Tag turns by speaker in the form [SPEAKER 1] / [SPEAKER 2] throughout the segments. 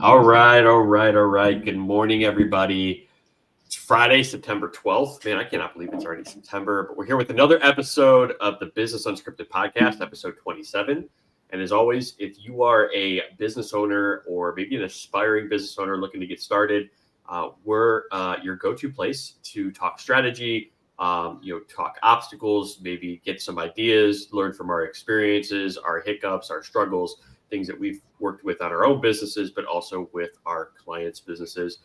[SPEAKER 1] All right. Good morning, everybody. It's Friday, September 12th. Man, I cannot believe it's already September, but we're here with another episode of the Business Unscripted podcast, episode 27. And as always, if you are a business owner or maybe an aspiring business owner looking to get started, we're your go-to place to talk strategy, talk obstacles, maybe get some ideas, learn from our experiences, our hiccups, our struggles, things that we've worked with on our own businesses, but also with our clients' businesses.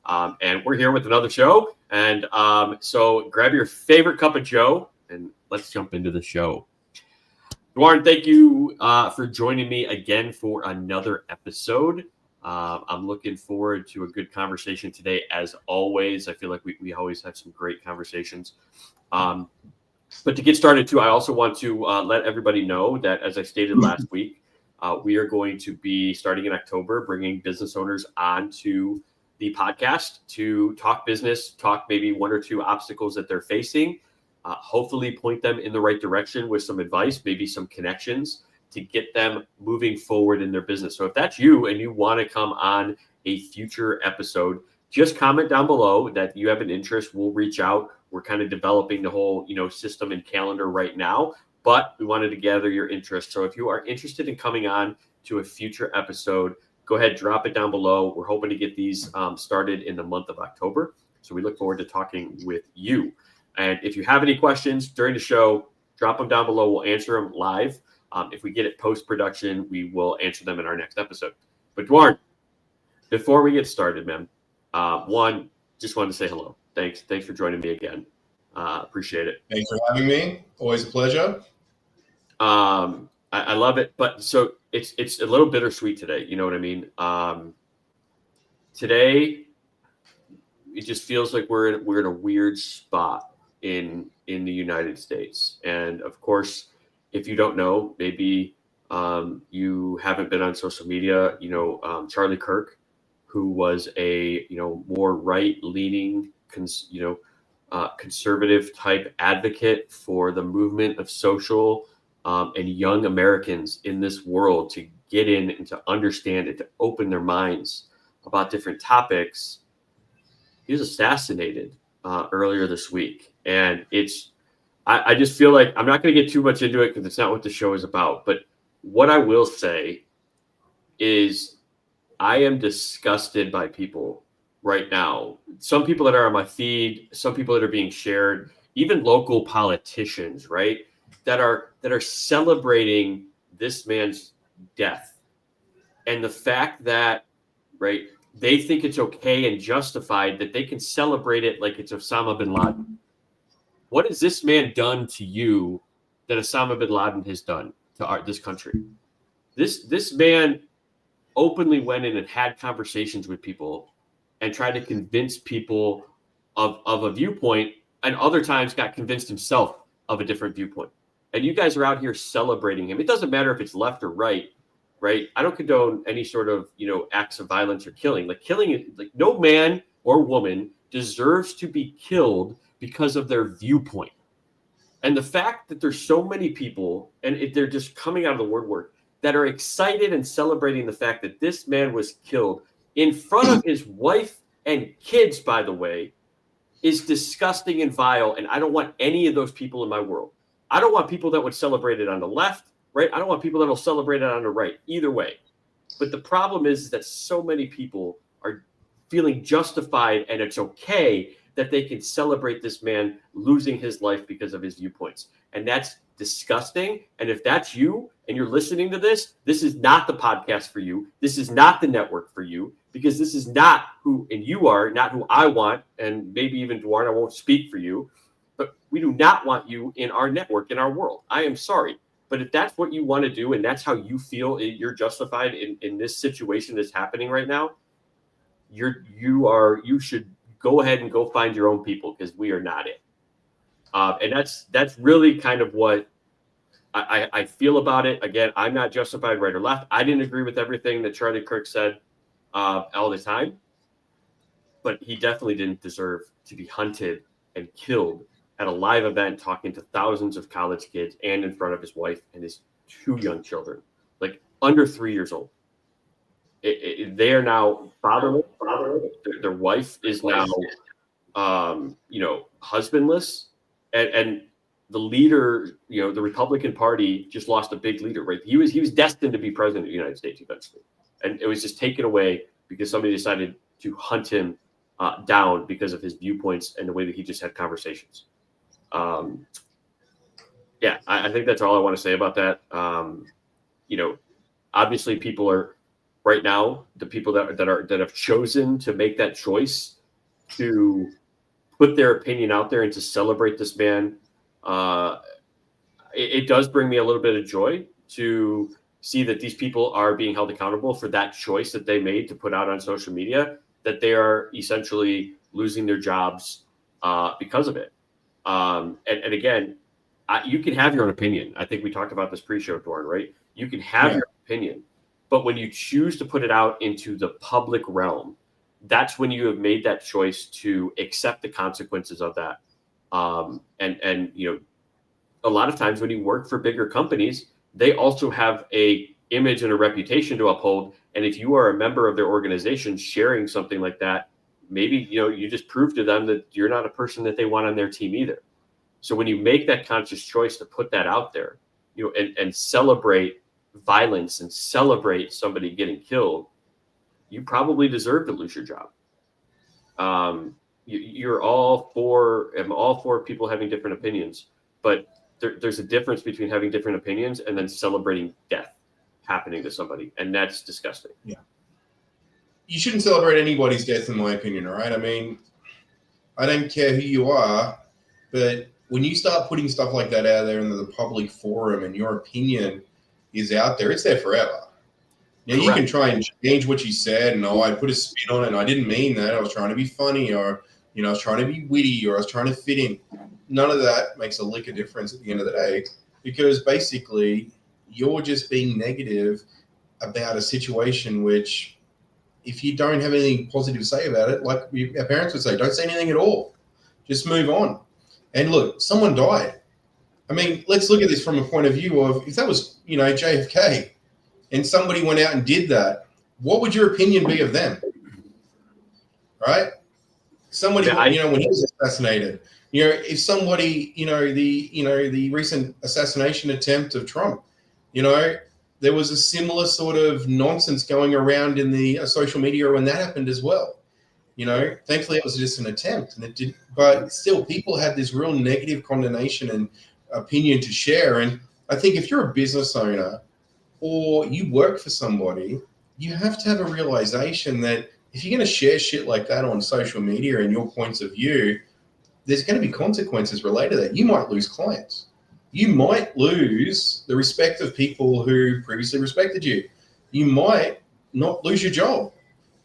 [SPEAKER 1] And we're here with another show. And so grab your favorite cup of Joe and let's jump into the show. Duarne, thank you for joining me again for another episode. I'm looking forward to a good conversation today. As always, I feel like we always have some great conversations. But to get started too, I also want to let everybody know that, as I stated last week, we are going to be starting in October, bringing business owners onto the podcast to talk business, talk maybe one or two obstacles that they're facing, hopefully point them in the right direction with some advice, maybe some connections to get them moving forward in their business. So if that's you and you want to come on a future episode, just comment down below that you have an interest. We'll reach out. We're kind of developing the whole, system and calendar right now, but we wanted to gather your interest. So if you are interested in coming on to a future episode, go ahead, drop it down below. We're hoping to get these started in the month of October. So we look forward to talking with you. And if you have any questions during the show, drop them down below. We'll answer them live. If we get it post-production, we will answer them in our next episode. But Duarne, before we get started, man, one, just wanted to say hello. Thanks for joining me again. Appreciate it.
[SPEAKER 2] Thanks for having me. Always a pleasure.
[SPEAKER 1] I love it. But so it's a little bittersweet today. You know what I mean? Today, it just feels like we're in a weird spot in the United States. And of course, if you don't know, maybe you haven't been on social media, Charlie Kirk, who was a, more right-leaning, conservative type advocate for the movement of social and young Americans in this world to get in and to understand and to open their minds about different topics. He was assassinated earlier this week. And I just feel like I'm not going to get too much into it because it's not what the show is about. But what I will say is I am disgusted by people right now. Some people that are on my feed, some people that are being shared, even local politicians, right, that are celebrating this man's death. And the fact that, right, they think it's okay and justified that they can celebrate it like it's Osama bin Laden. What has this man done to you that Osama bin Laden has done to this country? This man openly went in and had conversations with people and tried to convince people of a viewpoint, and other times got convinced himself of a different viewpoint. And you guys are out here celebrating him. It doesn't matter if it's left or right? I don't condone any sort of, acts of violence or killing. Like no man or woman deserves to be killed because of their viewpoint. And the fact that there's so many people, and they're just coming out of the woodwork, that are excited and celebrating the fact that this man was killed in front of his wife and kids, by the way, is disgusting and vile. And I don't want any of those people in my world. I don't want people that would celebrate it on the left, right? I don't want people that will celebrate it on the right, either way. But the problem is that so many people are feeling justified, and it's okay that they can celebrate this man losing his life because of his viewpoints. And that's disgusting. And if that's you and you're listening to this, this is not the podcast for you. This is not the network for you, because this is not who, and you are not who I want. And maybe even Duarne, I won't speak for you, but we do not want you in our network, in our world. I am sorry. But if that's what you want to do, and that's how you feel you're justified in this situation that's happening right now, you should go ahead and go find your own people, because we are not it. And that's really kind of what I feel about it. Again, I'm not justified right or left. I didn't agree with everything that Charlie Kirk said all the time, but he definitely didn't deserve to be hunted and killed at a live event talking to thousands of college kids and in front of his wife and his two young children, like under 3 years old. they are now fatherless. Their wife is now, husbandless, and the leader, the Republican Party just lost a big leader. Right, he was destined to be president of the United States eventually, and it was just taken away because somebody decided to hunt him down because of his viewpoints and the way that he just had conversations. Yeah, I think that's all I want to say about that. Obviously, people are right now, the people that have chosen to make that choice to put their opinion out there and to celebrate this man. It does bring me a little bit of joy to see that these people are being held accountable for that choice that they made to put out on social media, that they are essentially losing their jobs because of it. And again, you can have your own opinion. I think we talked about this pre-show, Duarne, right? You can have your opinion, but when you choose to put it out into the public realm, that's when you have made that choice to accept the consequences of that. And a lot of times when you work for bigger companies, they also have a image and a reputation to uphold. And if you are a member of their organization sharing something like that, maybe you just prove to them that you're not a person that they want on their team either. So when you make that conscious choice to put that out there, and celebrate violence and celebrate somebody getting killed, you probably deserve to lose your job. I'm all for people having different opinions, but there's a difference between having different opinions and then celebrating death happening to somebody, and that's disgusting.
[SPEAKER 2] Yeah, you shouldn't celebrate anybody's death, in my opinion. All right, I mean, I don't care who you are, but when you start putting stuff like that out there into the public forum and your opinion is out there, it's there forever. Now, you can try and change what you said, and I put a spin on it, and I didn't mean that. I was trying to be funny, or I was trying to be witty, or I was trying to fit in. None of that makes a lick of difference at the end of the day, because basically you're just being negative about a situation which, if you don't have anything positive to say about it, like our parents would say, don't say anything at all. Just move on. And look, someone died. I mean, let's look at this from a point of view of, if that was, JFK, and somebody went out and did that, what would your opinion be of them? Right? Somebody, when he was assassinated, if somebody, the recent assassination attempt of Trump, there was a similar sort of nonsense going around in the social media when that happened as well. Thankfully it was just an attempt, and it did, but still people had this real negative condemnation and opinion to share. And I think if you're a business owner or you work for somebody, you have to have a realization that if you're going to share shit like that on social media and your points of view, there's going to be consequences related to that. You might lose clients. You might lose the respect of people who previously respected you. You might not lose your job,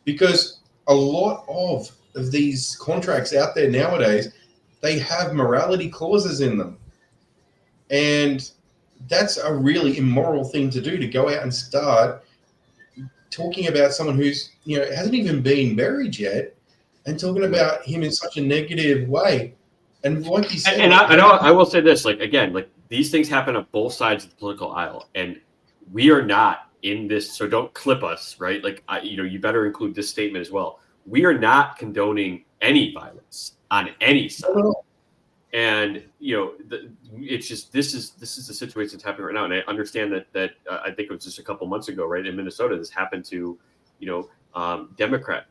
[SPEAKER 2] because a lot of these contracts out there nowadays, they have morality clauses in them. And that's a really immoral thing to do, to go out and start talking about someone who's, hasn't even been buried yet, and talking about him in such a negative way. And like you said,
[SPEAKER 1] I will say this, these things happen on both sides of the political aisle, and we are not in this, so don't clip us, right? You better include this statement as well. We are not condoning any violence on any side. And it's just, this is the situation that's happening right now. And I understand that I think it was just a couple months ago, right, in Minnesota, this happened to Democrat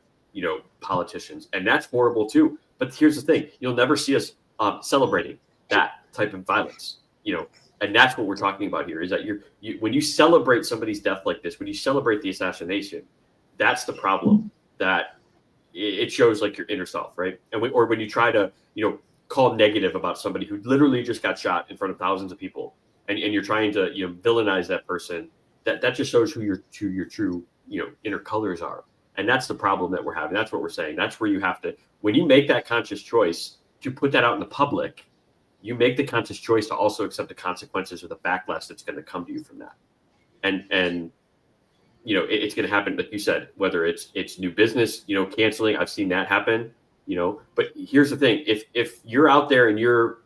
[SPEAKER 1] politicians, and that's horrible too. But here's the thing: you'll never see us celebrating that type of violence, and that's what we're talking about here. Is that when you celebrate somebody's death like this, when you celebrate the assassination, that's the problem. That it shows like your inner self, right? Or when you try to call negative about somebody who literally just got shot in front of thousands of people, and you're trying to villainize that person, that just shows who your true inner colors are. And that's the problem that we're having. That's what we're saying. That's where you have to, when you make that conscious choice to put that out in the public, you make the conscious choice to also accept the consequences or the backlash that's going to come to you from that. And it's going to happen, like you said, whether it's new business, canceling. I've seen that happen. But here's the thing: if you're out there and you're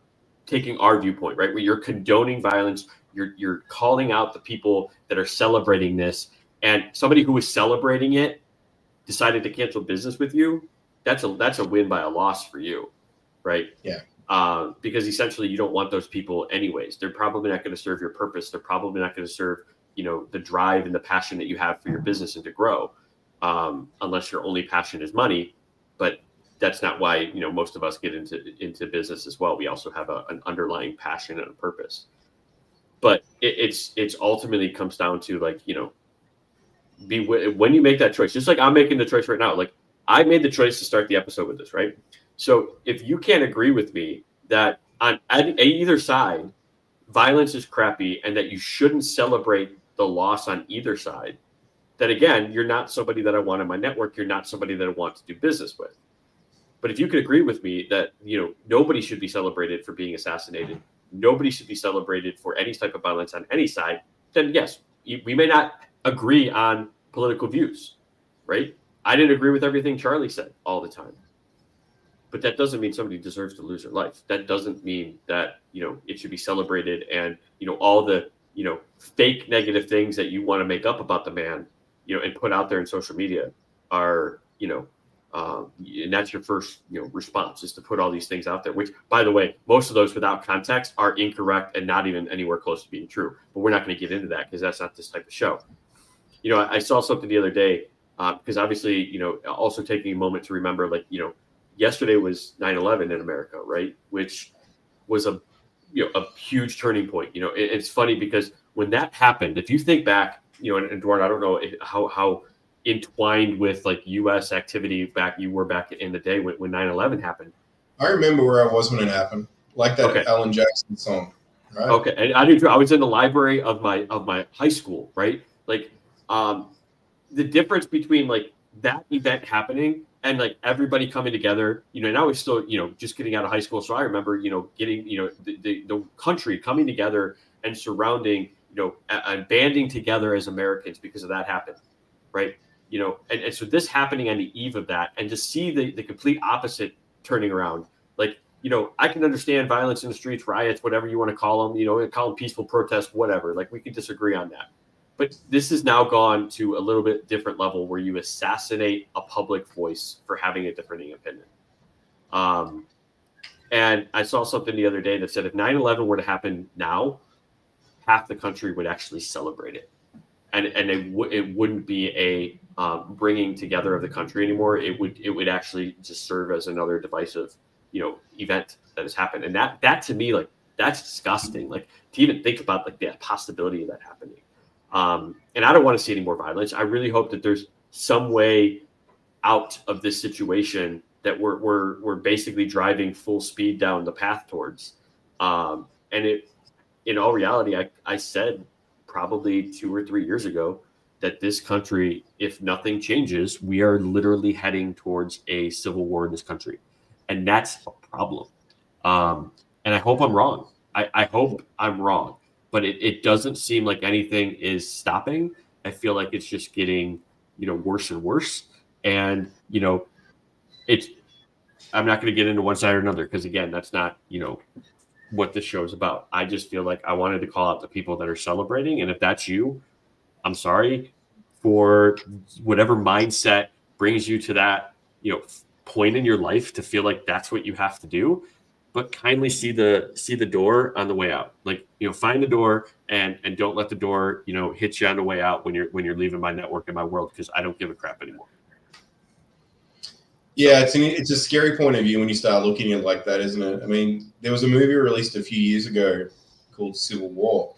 [SPEAKER 1] taking our viewpoint, right, where you're condoning violence, you're calling out the people that are celebrating this, and somebody who was celebrating it decided to cancel business with you, that's a win by a loss for you, right?
[SPEAKER 2] Yeah.
[SPEAKER 1] Because essentially you don't want those people anyways. They're probably not going to serve your purpose. They're probably not going to serve, the drive and the passion that you have for your business and to grow, unless your only passion is money. But that's not why, most of us get into business as well. We also have an underlying passion and a purpose. But it's ultimately comes down to when you make that choice, just like I'm making the choice right now. Like I made the choice to start the episode with this, right? So if you can't agree with me that on either side, violence is crappy and that you shouldn't celebrate the loss on either side, then again, you're not somebody that I want in my network. You're not somebody that I want to do business with. But if you could agree with me that, nobody should be celebrated for being assassinated, nobody should be celebrated for any type of violence on any side, then yes, we may not agree on political views, right? I didn't agree with everything Charlie said all the time. But that doesn't mean somebody deserves to lose their life. That doesn't mean that, it should be celebrated and, all the, fake negative things that you want to make up about the man, and put out there in social media are, and that's your first, response is to put all these things out there, which, by the way, most of those without context are incorrect and not even anywhere close to being true. But we're not going to get into that because that's not this type of show. I saw something the other day because obviously, also taking a moment to remember, yesterday was 9/11 in America, right? Which was a huge turning point. It's funny because when that happened, if you think back, and Duarne, I don't know how entwined with U.S. activity back in the day when 9/11 happened.
[SPEAKER 2] I remember where I was when it happened, like that
[SPEAKER 1] Okay.
[SPEAKER 2] Alan Jackson song. Right?
[SPEAKER 1] Okay, and I do too. I was in the library of my high school, right? The difference between that event happening and everybody coming together, and I was still, just getting out of high school. So I remember, getting, the country coming together and surrounding, and banding together as Americans because of that happened. Right. And so this happening on the eve of that, and to see the complete opposite turning around, I can understand violence in the streets, riots, whatever you want to call them, call them peaceful protests, whatever, we could disagree on that. But this has now gone to a little bit different level where you assassinate a public voice for having a differing opinion. And I saw something the other day that said if 9/11 were to happen now, half the country would actually celebrate it. And it wouldn't be a bringing together of the country anymore. It would actually just serve as another divisive, event that has happened. And that to me, that's disgusting. To even think about the possibility of that happening. And I don't want to see any more violence. I really hope that there's some way out of this situation that we're basically driving full speed down the path towards. And in all reality, I said probably 2 or 3 years ago that this country, if nothing changes, we are literally heading towards a civil war in this country. And that's a problem. And I hope I'm wrong. I hope I'm wrong. But it doesn't seem like anything is stopping. I feel like it's just getting, worse and worse. And, I'm not going to get into one side or another because, again, that's not, what this show is about. I just feel like I wanted to call out the people that are celebrating. And if that's you, I'm sorry for whatever mindset brings you to that, point in your life to feel like that's what you have to do. But kindly see the door on the way out. Find the door and don't let the door, hit you on the way out when you're leaving my network and my world, because I don't give a crap anymore.
[SPEAKER 2] Yeah, it's a scary point of view when you start looking at it like that, isn't it? I mean, there was a movie released a few years ago called Civil War,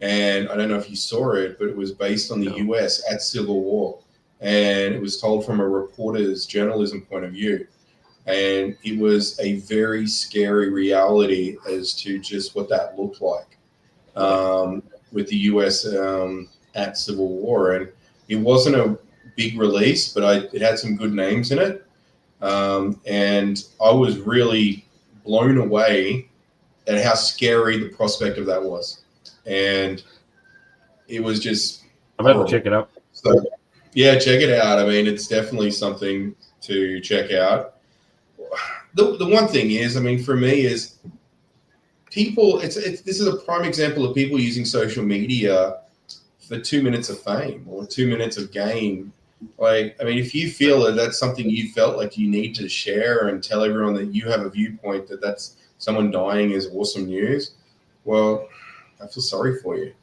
[SPEAKER 2] and I don't know if you saw it, but it was based on the U.S. at Civil War, and it was told from a reporter's journalism point of view. And it was a very scary reality as to just what that looked like with the U.S. At Civil War. And it wasn't a big release, but it had some good names in it. And I was really blown away at how scary the prospect of that was. And it was just...
[SPEAKER 1] I'm going to check it out.
[SPEAKER 2] So, yeah, check it out. I mean, it's definitely something to check out. The one thing is, I mean, for me is people, this is a prime example of people using social media for 2 minutes of fame or 2 minutes of gain. Like, I mean, if you feel that that's something you felt like you need to share and tell everyone that you have a viewpoint that that's someone dying is awesome news, well, I feel sorry for you,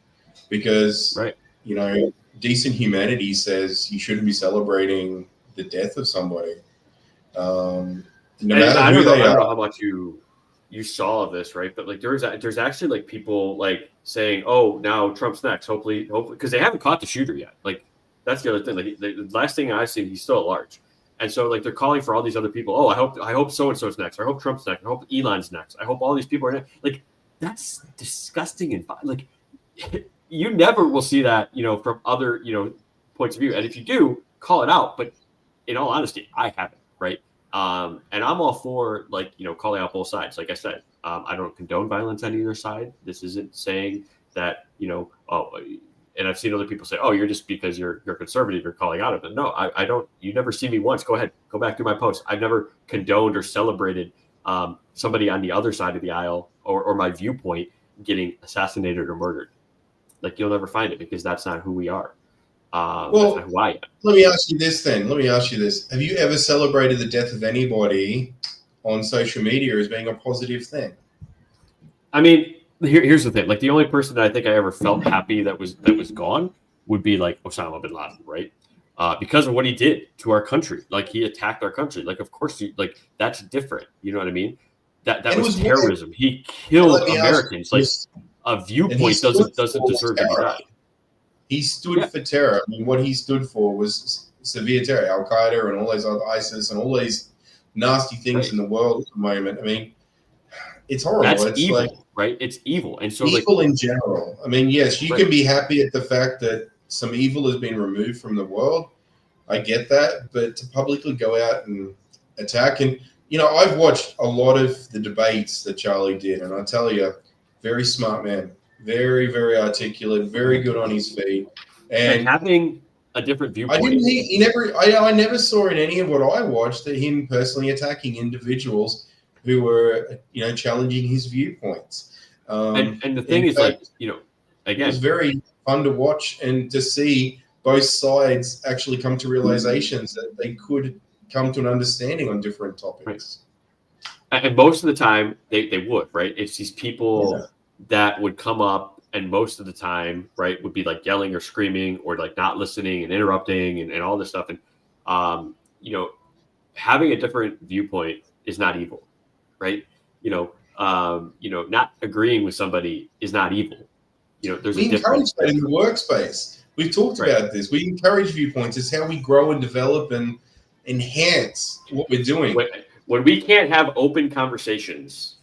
[SPEAKER 2] because,
[SPEAKER 1] Right.
[SPEAKER 2] you know, decent humanity says you shouldn't be celebrating the death of somebody, no
[SPEAKER 1] And
[SPEAKER 2] matter who they
[SPEAKER 1] I don't know
[SPEAKER 2] are.
[SPEAKER 1] how much you saw this, right? But like there's actually like people like saying, "Oh, now Trump's next." Hopefully, because they haven't caught the shooter yet. Like that's the other thing. Like the last thing I've seen, he's still at large, and so like they're calling for all these other people. Oh, I hope so and so's next. I hope Trump's next. I hope Elon's next. I hope all these people are next. Like that's disgusting and like you never will see that, you know, from other, you know, points of view. And if you do, call it out. But in all honesty, I haven't, right? And I'm all for, like, you know, calling out both sides. Like I said, I don't condone violence on either side. This isn't saying that, you know, oh, and I've seen other people say, oh, you're just because you're conservative, you're calling out of it. No, I don't. You never see me once. Go ahead, go back through my post. I've never condoned or celebrated somebody on the other side of the aisle or my viewpoint getting assassinated or murdered. Like, you'll never find it, because that's not who we are. That's not who I am.
[SPEAKER 2] Let me ask you this then. Let me ask you this. Have you ever celebrated the death of anybody on social media as being a positive thing?
[SPEAKER 1] I mean, here's the thing. Like, the only person that I think I ever felt happy that was gone would be like Osama bin Laden, right? Because of what he did to our country. Like, he attacked our country. Like, of course, like, that's different. You know what I mean? That was terrorism. He killed Americans. Like, a viewpoint doesn't deserve to be that.
[SPEAKER 2] He stood for terror. I mean, what he stood for was severe terror. Al Qaeda and all those other ISIS and all these nasty things in the world at the moment. I mean, it's horrible.
[SPEAKER 1] That's evil, like, right? It's evil. And so,
[SPEAKER 2] evil
[SPEAKER 1] like,
[SPEAKER 2] in general. I mean, yes, you can be happy at the fact that some evil has been removed from the world. I get that. But to publicly go out and attack, and, you know, I've watched a lot of the debates that Charlie did, and I tell you, very smart man. Very, very articulate, very good on his feet, and
[SPEAKER 1] having a different viewpoint.
[SPEAKER 2] I never saw in any of what I watched that him personally attacking individuals who were, you know, challenging his viewpoints.
[SPEAKER 1] And the thing is, fact, like, you know, again,
[SPEAKER 2] it was very fun to watch and to see both sides actually come to realizations that they could come to an understanding on different topics.
[SPEAKER 1] Right. And most of the time, they would, right? It's these people that would come up, and most of the time, right, would be like yelling or screaming or like not listening and interrupting and all this stuff. And, you know, having a different viewpoint is not evil, right? You know, not agreeing with somebody is not evil. You know, there's
[SPEAKER 2] we encourage that in the workspace. We've talked about this. We encourage viewpoints. It's how we grow and develop and enhance what we're doing.
[SPEAKER 1] When we can't have open conversations,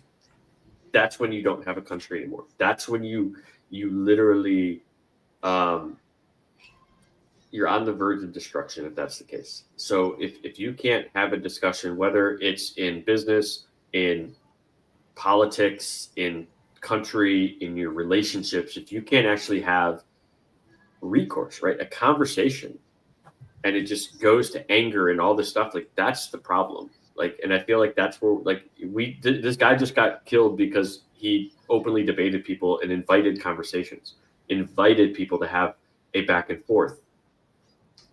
[SPEAKER 1] that's when you don't have a country anymore. That's when you literally, you're on the verge of destruction if that's the case. So if you can't have a discussion, whether it's in business, in politics, in country, in your relationships, if you can't actually have recourse, right, a conversation, and it just goes to anger and all this stuff, like, that's the problem. Like, and I feel like that's where, like, this guy just got killed because he openly debated people and invited conversations, invited people to have a back and forth,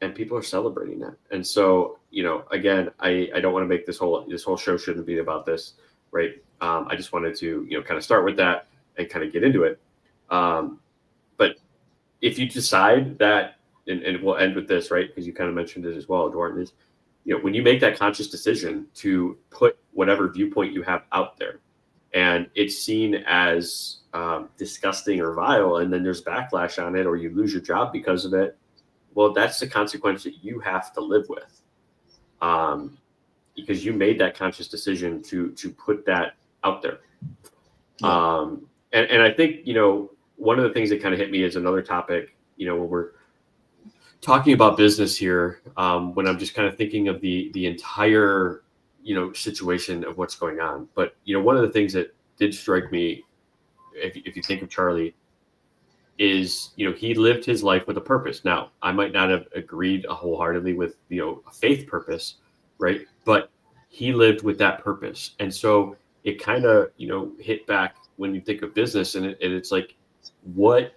[SPEAKER 1] and people are celebrating that. And so, you know, again, I don't want to make this whole show shouldn't be about this, right? I just wanted to, you know, kind of start with that and kind of get into it. But if you decide that, and we'll end with this, right? Because you kind of mentioned it as well, Duarne, is, you know, when you make that conscious decision to put whatever viewpoint you have out there, and it's seen as disgusting or vile, and then there's backlash on it, or you lose your job because of it, well, that's the consequence that you have to live with, because you made that conscious decision to put that out there. And I think, you know, one of the things that kind of hit me is another topic, you know, when we're talking about business here, when I'm just kind of thinking of the entire, you know, situation of what's going on. But, you know, one of the things that did strike me, if you think of Charlie, is, you know, he lived his life with a purpose. Now, I might not have agreed wholeheartedly with, you know, a faith purpose, right? But he lived with that purpose. And so it kind of, you know, hit back when you think of business, and it's like, what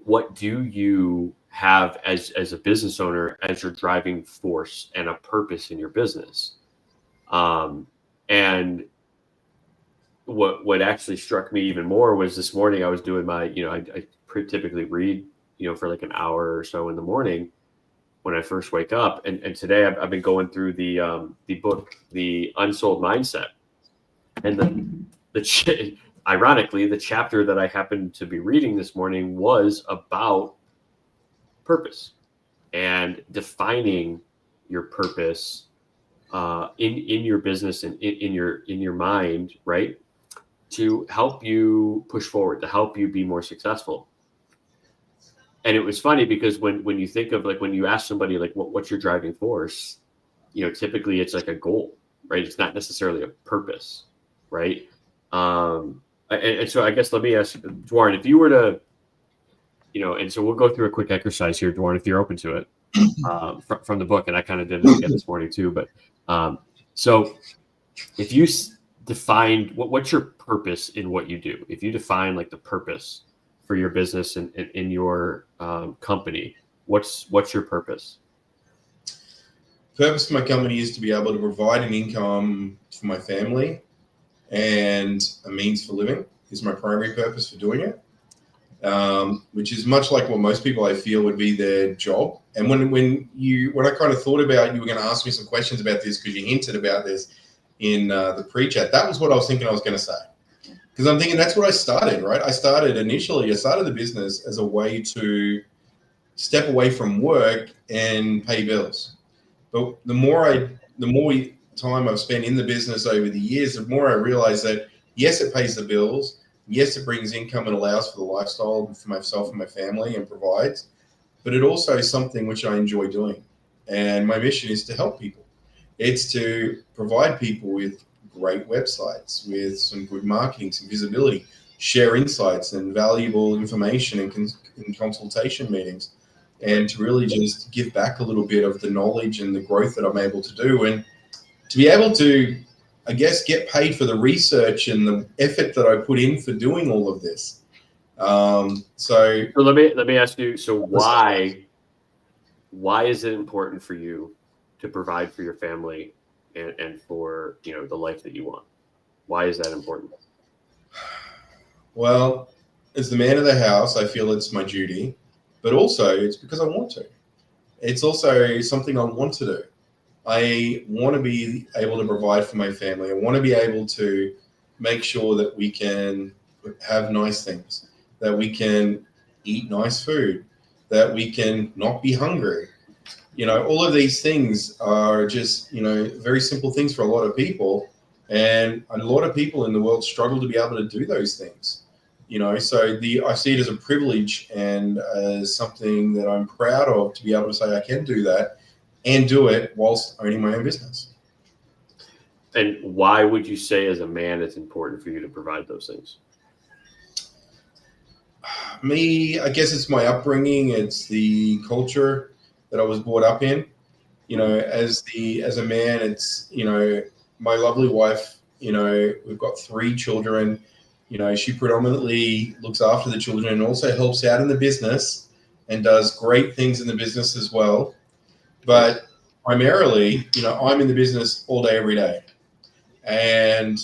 [SPEAKER 1] what do you have as a business owner as your driving force and a purpose in your business? And what actually struck me even more was this morning I was doing my, I typically read, for like an hour or so in the morning when I first wake up. And today I've been going through the book, The Unsold Mindset. And ironically, the chapter that I happened to be reading this morning was about purpose and defining your purpose in your business and in your mind, right? To help you push forward, to help you be more successful. And it was funny because when you think of, like, when you ask somebody, like, what's your driving force, typically it's like a goal, right? It's not necessarily a purpose, right? And so I guess let me ask Duarne, if you were to, and so we'll go through a quick exercise here, Duarne, if you're open to it, from the book, and I kind of did it again this morning too. But so if you defined what's your purpose in what you do, if you define like the purpose for your business and in your company, what's your purpose?
[SPEAKER 2] Purpose for my company is to be able to provide an income for my family and a means for living is my primary purpose for doing it, which is much like what most people I feel would be their job. And when I kind of thought about you were going to ask me some questions about this because you hinted about this in the pre-chat, that was what I was thinking I was going to say. Because I'm thinking that's what I started, right? I started the business as a way to step away from work and pay bills. But the more time I've spent in the business over the years, the more I realize that, yes, it pays the bills. Yes, it brings income and allows for the lifestyle for myself and my family and provides. But it also is something which I enjoy doing. And my mission is to help people. It's to provide people with great websites, with some good marketing, some visibility, share insights and valuable information in consultation meetings, and to really just give back a little bit of the knowledge and the growth that I'm able to do, and to be able to, I guess, get paid for the research and the effort that I put in for doing all of this. So
[SPEAKER 1] let me ask you, so why is it important for you to provide for your family and for the life that you want? Why is that important?
[SPEAKER 2] Well, as the man of the house, I feel it's my duty, but also it's because I want to. It's also something I want to do. I want to be able to provide for my family. I want to be able to make sure that we can have nice things, that we can eat nice food, that we can not be hungry. All of these things are just, very simple things for a lot of people. And a lot of people in the world struggle to be able to do those things. So I see it as a privilege and as something that I'm proud of, to be able to say I can do that and do it whilst owning my own business.
[SPEAKER 1] And why would you say as a man it's important for you to provide those things?
[SPEAKER 2] Me, I guess it's my upbringing. It's the culture that I was brought up in. As a man, it's, my lovely wife, we've got 3 children. She predominantly looks after the children and also helps out in the business and does great things in the business as well. But primarily, I'm in the business all day, every day. And,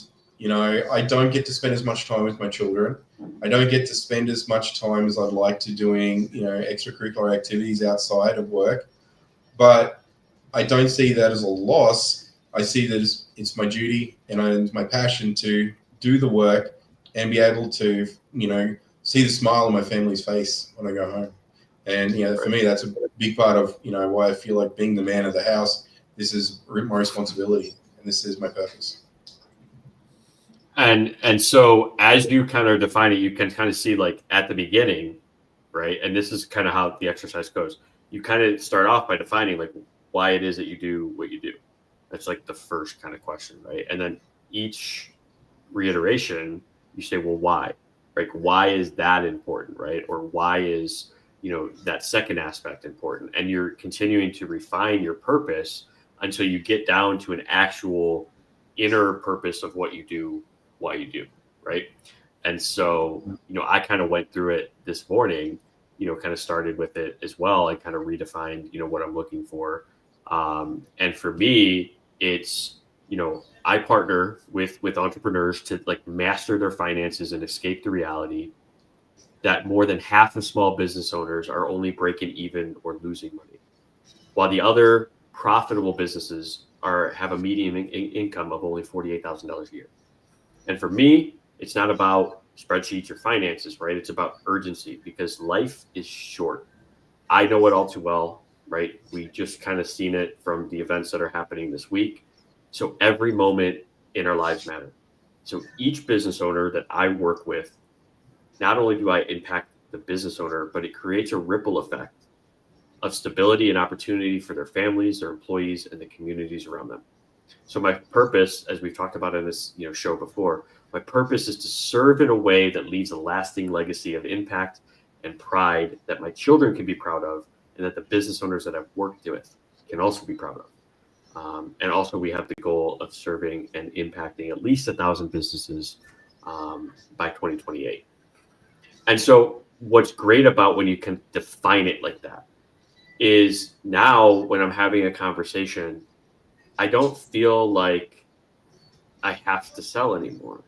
[SPEAKER 2] I don't get to spend as much time with my children. I don't get to spend as much time as I'd like to doing, extracurricular activities outside of work. But I don't see that as a loss. I see that it's my duty and my passion to do the work and be able to, see the smile on my family's face when I go home. And, for me, that's a big part of, why I feel like being the man of the house. This is my responsibility and this is my purpose.
[SPEAKER 1] And so as you kind of define it, you can kind of see, like, at the beginning, right? And this is kind of how the exercise goes. You kind of start off by defining, like, why it is that you do what you do. That's like the first kind of question, right? And then each reiteration, you say, well, why? Like, why is that important, right? Or why is, that second aspect important? And you're continuing to refine your purpose until you get down to an actual inner purpose of what you do, why you do, right? And so, I kind of went through it this morning kind of started with it as well. I kind of redefined, what I'm looking for. And for me, it's, I partner with entrepreneurs to like master their finances and escape the reality that more than half of small business owners are only breaking even or losing money, while the other profitable businesses have a median income of only $48,000 a year. And for me, it's not about spreadsheets or finances, right? It's about urgency, because life is short. I know it all too well, right? We just kind of seen it from the events that are happening this week. So every moment in our lives matter. So each business owner that I work with, not only do I impact the business owner, but it creates a ripple effect of stability and opportunity for their families, their employees, and the communities around them. So my purpose, as we've talked about in this show before, my purpose is to serve in a way that leaves a lasting legacy of impact and pride that my children can be proud of, and that the business owners that I've worked with can also be proud of. And also, we have the goal of serving and impacting at least 1,000 businesses by 2028. And so what's great about when you can define it like that is now when I'm having a conversation, I don't feel like I have to sell anymore,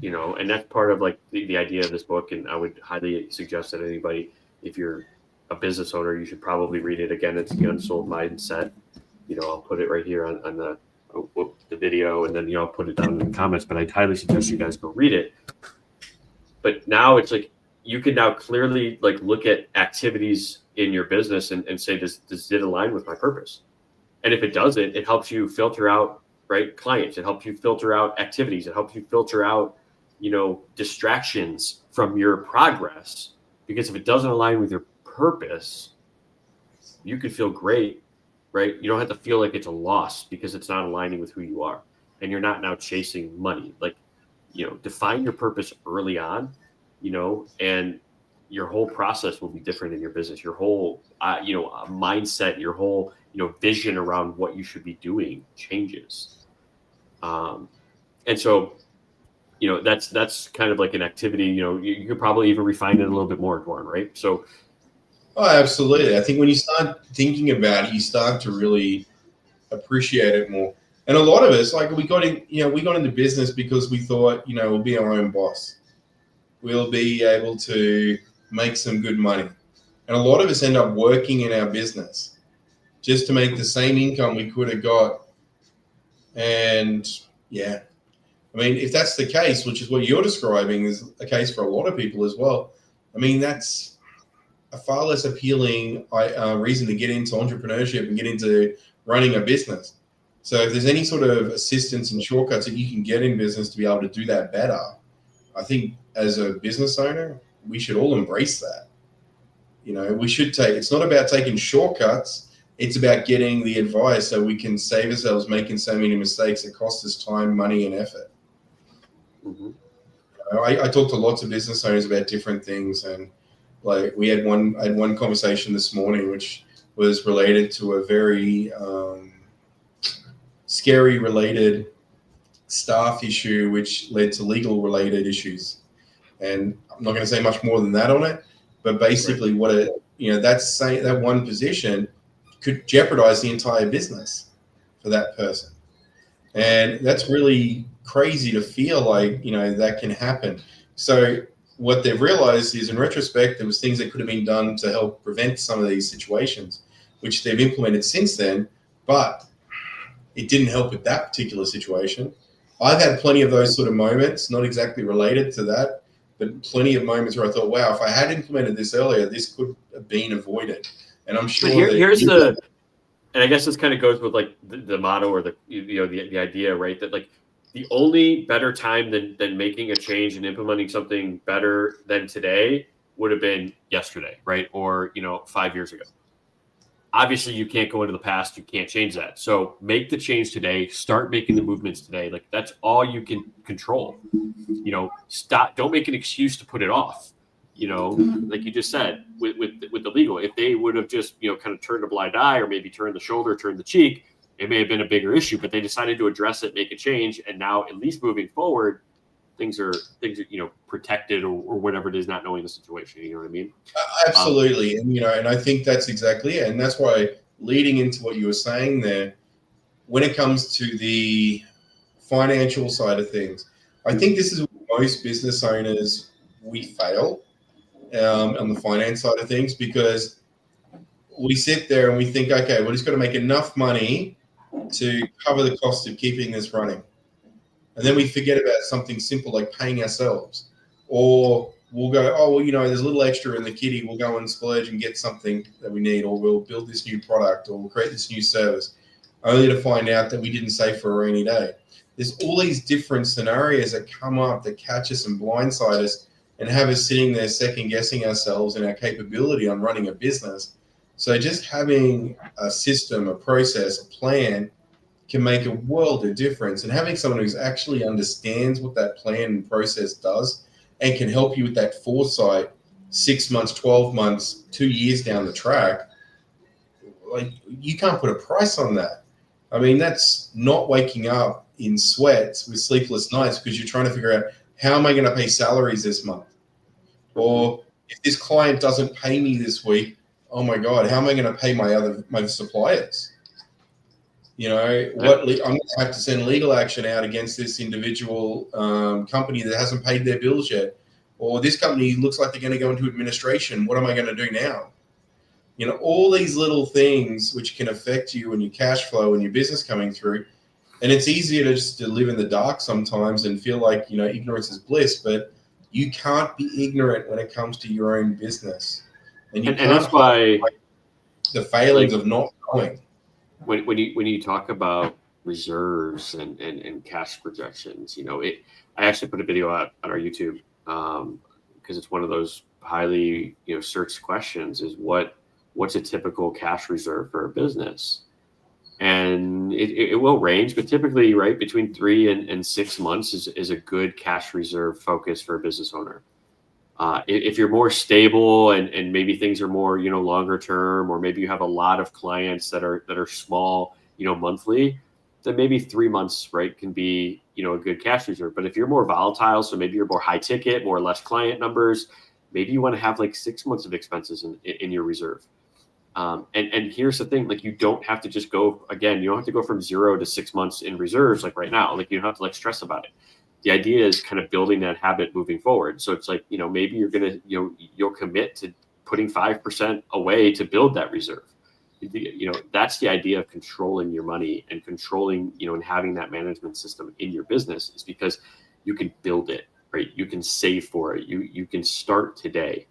[SPEAKER 1] and that's part of like the idea of this book. And I would highly suggest that anybody, if you're a business owner, you should probably read it. Again, it's The Unsold Mindset. I'll put it right here on the video, and then, I'll put it down in the comments, but I'd highly suggest you guys go read it. But now it's like, you can now clearly like look at activities in your business and say, does it align with my purpose? And if it doesn't, it helps you filter out, right, clients. It helps you filter out activities. It helps you filter out, distractions from your progress. Because if it doesn't align with your purpose, you could feel great, right? You don't have to feel like it's a loss because it's not aligning with who you are. And you're not now chasing money. Like, define your purpose early on, and your whole process will be different in your business. Your whole, mindset, your whole, vision around what you should be doing changes. And so, that's kind of like an activity, you could probably even refine it a little bit more, Duarne, right? So.
[SPEAKER 2] Oh, absolutely. I think when you start thinking about it, you start to really appreciate it more. And a lot of us, like we got into business because we thought, we'll be our own boss. We'll be able to make some good money. And a lot of us end up working in our business just to make the same income we could have got. And yeah, I mean, if that's the case, which is what you're describing is a case for a lot of people as well, I mean, that's a far less appealing reason to get into entrepreneurship and get into running a business. So if there's any sort of assistance and shortcuts that you can get in business to be able to do that better, I think as a business owner, we should all embrace that. We should it's not about taking shortcuts. It's about getting the advice so we can save ourselves making so many mistakes that cost us time, money, and effort.
[SPEAKER 1] Mm-hmm.
[SPEAKER 2] I talk to lots of business owners about different things, and like I had one conversation this morning, which was related to a very scary related staff issue, which led to legal related issues. And I'm not going to say much more than that on it, but basically right. That one position could jeopardize the entire business for that person. And that's really crazy to feel like, that can happen. So what they've realized is, in retrospect, there was things that could have been done to help prevent some of these situations, which they've implemented since then, but it didn't help with that particular situation. I've had plenty of those sort of moments, not exactly related to that, but plenty of moments where I thought, wow, if I had implemented this earlier, this could have been avoided. And I'm sure
[SPEAKER 1] and I guess this kind of goes with like the motto or the idea, right? That like the only better time than making a change and implementing something better than today would have been yesterday, right? Or, 5 years ago. Obviously, you can't go into the past. You can't change that. So make the change today. Start making the movements today. Like that's all you can control. Stop. Don't make an excuse to put it off. Like you just said with the legal. If they would have just kind of turned a blind eye, or maybe turned the shoulder, turned the cheek, it may have been a bigger issue. But they decided to address it, make a change, and now at least moving forward, things are protected or whatever it is, not knowing the situation. You know what I mean?
[SPEAKER 2] Absolutely. And, and I think that's exactly it. And that's why, leading into what you were saying there, when it comes to the financial side of things, I think this is where most business owners, we fail on the finance side of things, because we sit there and we think, okay, we're just going to make enough money to cover the cost of keeping this running. And then we forget about something simple like paying ourselves. Or we'll go, oh, well, there's a little extra in the kitty. We'll go and splurge and get something that we need, or we'll build this new product, or we'll create this new service, only to find out that we didn't save for a rainy day. There's all these different scenarios that come up that catch us and blindside us and have us sitting there second guessing ourselves and our capability on running a business. So just having a system, a process, a plan can make a world of difference. And having someone who actually understands what that plan and process does and can help you with that foresight 6 months, 12 months, 2 years down the track, like, you can't put a price on that. I mean, that's not waking up in sweats with sleepless nights because you're trying to figure out, how am I going to pay salaries this month? Or if this client doesn't pay me this week, oh my God, how am I going to pay my suppliers? I'm going to have to send legal action out against this individual company that hasn't paid their bills yet. Or this company looks like they're going to go into administration. What am I going to do now? All these little things which can affect you and your cash flow and your business coming through. And it's easier to just to live in the dark sometimes and feel like, ignorance is bliss, but you can't be ignorant when it comes to your own business. And
[SPEAKER 1] that's why
[SPEAKER 2] the failings of not knowing.
[SPEAKER 1] When you talk about reserves and cash projections, I actually put a video out on our YouTube because it's one of those highly searched questions, is what's a typical cash reserve for a business? And it will range, but typically, right, between 3 and 6 months is a good cash reserve focus for a business owner. If you're more stable and maybe things are more, longer term, or maybe you have a lot of clients that are small, monthly, then maybe 3 months, right, can be, a good cash reserve. But if you're more volatile, so maybe you're more high ticket, more or less client numbers, maybe you want to have like 6 months of expenses in your reserve. And here's the thing, like, you don't have to just go, again, you don't have to go from 0 to 6 months in reserves like right now. Like, you don't have to like stress about it. The idea is kind of building that habit moving forward. So it's like, maybe you're going to, you'll commit to putting 5% away to build that reserve. That's the idea of controlling your money and controlling, and having that management system in your business, is because you can build it, right? You can save for it. You can start today.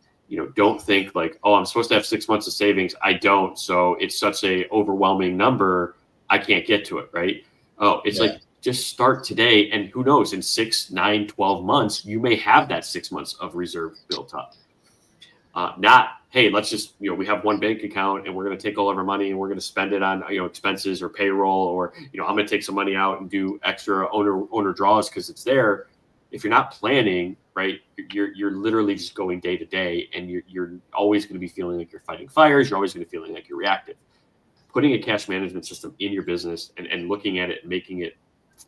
[SPEAKER 1] Don't think like, oh, I'm supposed to have 6 months of savings. I don't. So it's such a overwhelming number, I can't get to it, right? Oh, it's like, just start today. And who knows, in 6, 9, 12 months, you may have that 6 months of reserve built up. Not, hey, let's just, we have one bank account and we're going to take all of our money and we're going to spend it on, expenses or payroll, or, I'm going to take some money out and do extra owner draws because it's there. If you're not planning, right, you're literally just going day to day, and you're always going to be feeling like you're fighting fires. You're always going to be feeling like you're reactive. Putting a cash management system in your business and looking at it and making it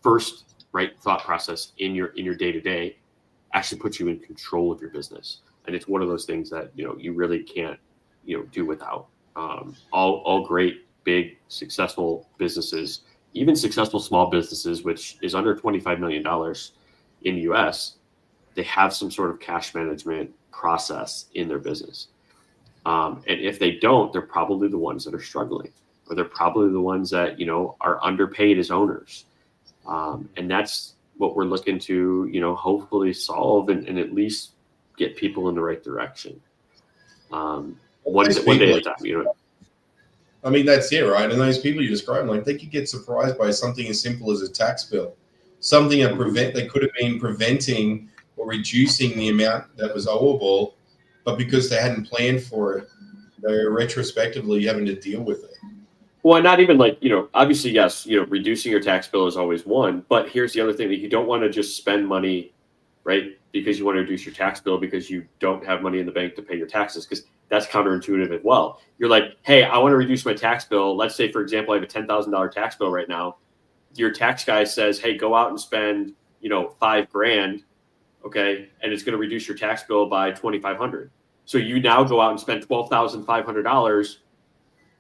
[SPEAKER 1] first, right, thought process in your day to day actually puts you in control of your business. And it's one of those things that you really can't do without. All great, big, successful businesses, even successful small businesses, which is under $25 million in the US, they have some sort of cash management process in their business. And if they don't, they're probably the ones that are struggling, or they're probably the ones that, are underpaid as owners. And that's what we're looking to, hopefully solve and at least get people in the right direction. One day at a time,
[SPEAKER 2] I mean, that's it, right? And those people you described, like, they could get surprised by something as simple as a tax bill, something that they could have been preventing or reducing the amount that was owable, but because they hadn't planned for it, they're retrospectively having to deal with it.
[SPEAKER 1] Well, not even like, obviously, yes, reducing your tax bill is always one, but here's the other thing, that you don't want to just spend money, right, because you want to reduce your tax bill because you don't have money in the bank to pay your taxes, because that's counterintuitive as well. You're like, hey, I want to reduce my tax bill. Let's say, for example, I have a $10,000 tax bill right now. Your tax guy says, hey, go out and spend, $5,000. okay, and it's going to reduce your tax bill by $2,500. So you now go out and spend $12,500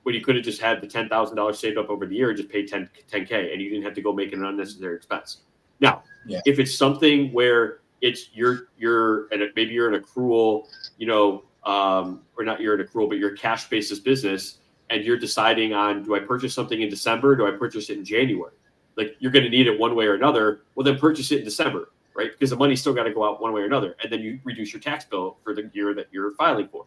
[SPEAKER 1] when you could have just had the $10,000 saved up over the year and just paid 10K, and you didn't have to go make an unnecessary expense. Now, if it's something where it's and maybe you're an accrual, or not you're an accrual, but you're a cash basis business, and you're deciding on, do I purchase something in December? Do I purchase it in January? Like, you're going to need it one way or another. Well, then purchase it in December, right? Because the money's still got to go out one way or another. And then you reduce your tax bill for the year that you're filing for.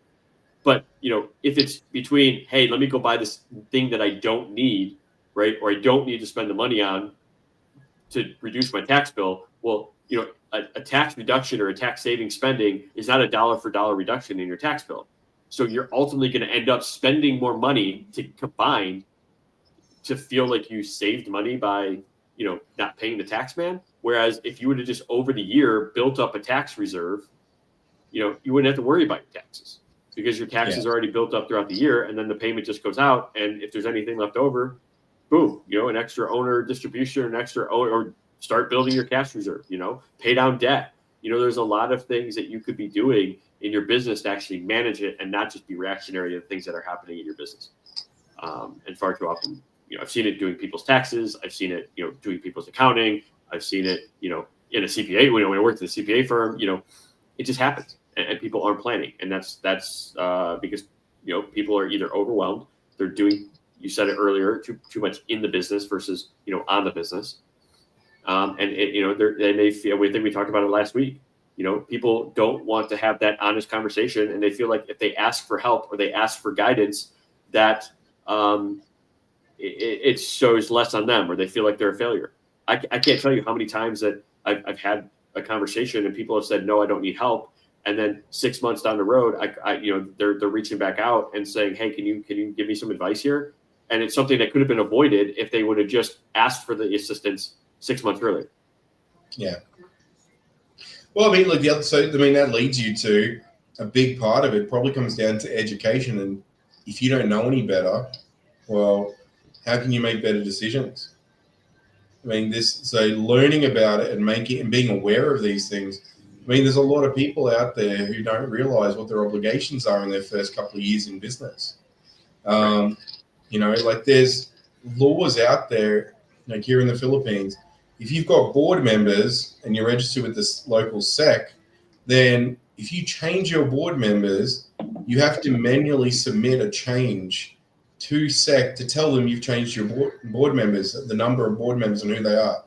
[SPEAKER 1] But, if it's between, hey, let me go buy this thing that I don't need, right? Or I don't need to spend the money on to reduce my tax bill. Well, a tax reduction or a tax saving spending is not a dollar for dollar reduction in your tax bill. So you're ultimately going to end up spending more money to combine to feel like you saved money by, not paying the tax man. Whereas if you would have just over the year built up a tax reserve, you wouldn't have to worry about your taxes, because your taxes are already built up throughout the year, and then the payment just goes out. And if there's anything left over, boom, an extra owner distribution, an extra or start building your cash reserve, pay down debt. There's a lot of things that you could be doing in your business to actually manage it and not just be reactionary to things that are happening in your business. And far too often, I've seen it doing people's taxes. I've seen it, doing people's accounting. I've seen it, in a CPA, when I worked in a CPA firm, it just happens. And people aren't planning, and that's because people are either overwhelmed, they're doing, you said it earlier, too much in the business versus on the business, and they feel. We think we talked about it last week. People don't want to have that honest conversation, and they feel like if they ask for help or they ask for guidance, that it shows less on them, or they feel like they're a failure. I can't tell you how many times that I've had a conversation and people have said, no, I don't need help. And then 6 months down the road, they're reaching back out and saying, hey, can you give me some advice here? And it's something that could have been avoided if they would have just asked for the assistance 6 months earlier.
[SPEAKER 2] Yeah. Well, I mean, like that leads you to a big part of it probably comes down to education. And if you don't know any better, well, how can you make better decisions? I mean, so learning about it and being aware of these things. I mean, there's a lot of people out there who don't realize what their obligations are in their first couple of years in business. Like there's laws out there, like here in the Philippines. If you've got board members and you're registered with this local SEC, then if you change your board members, you have to manually submit a change to SEC to tell them you've changed your board members, the number of board members and who they are.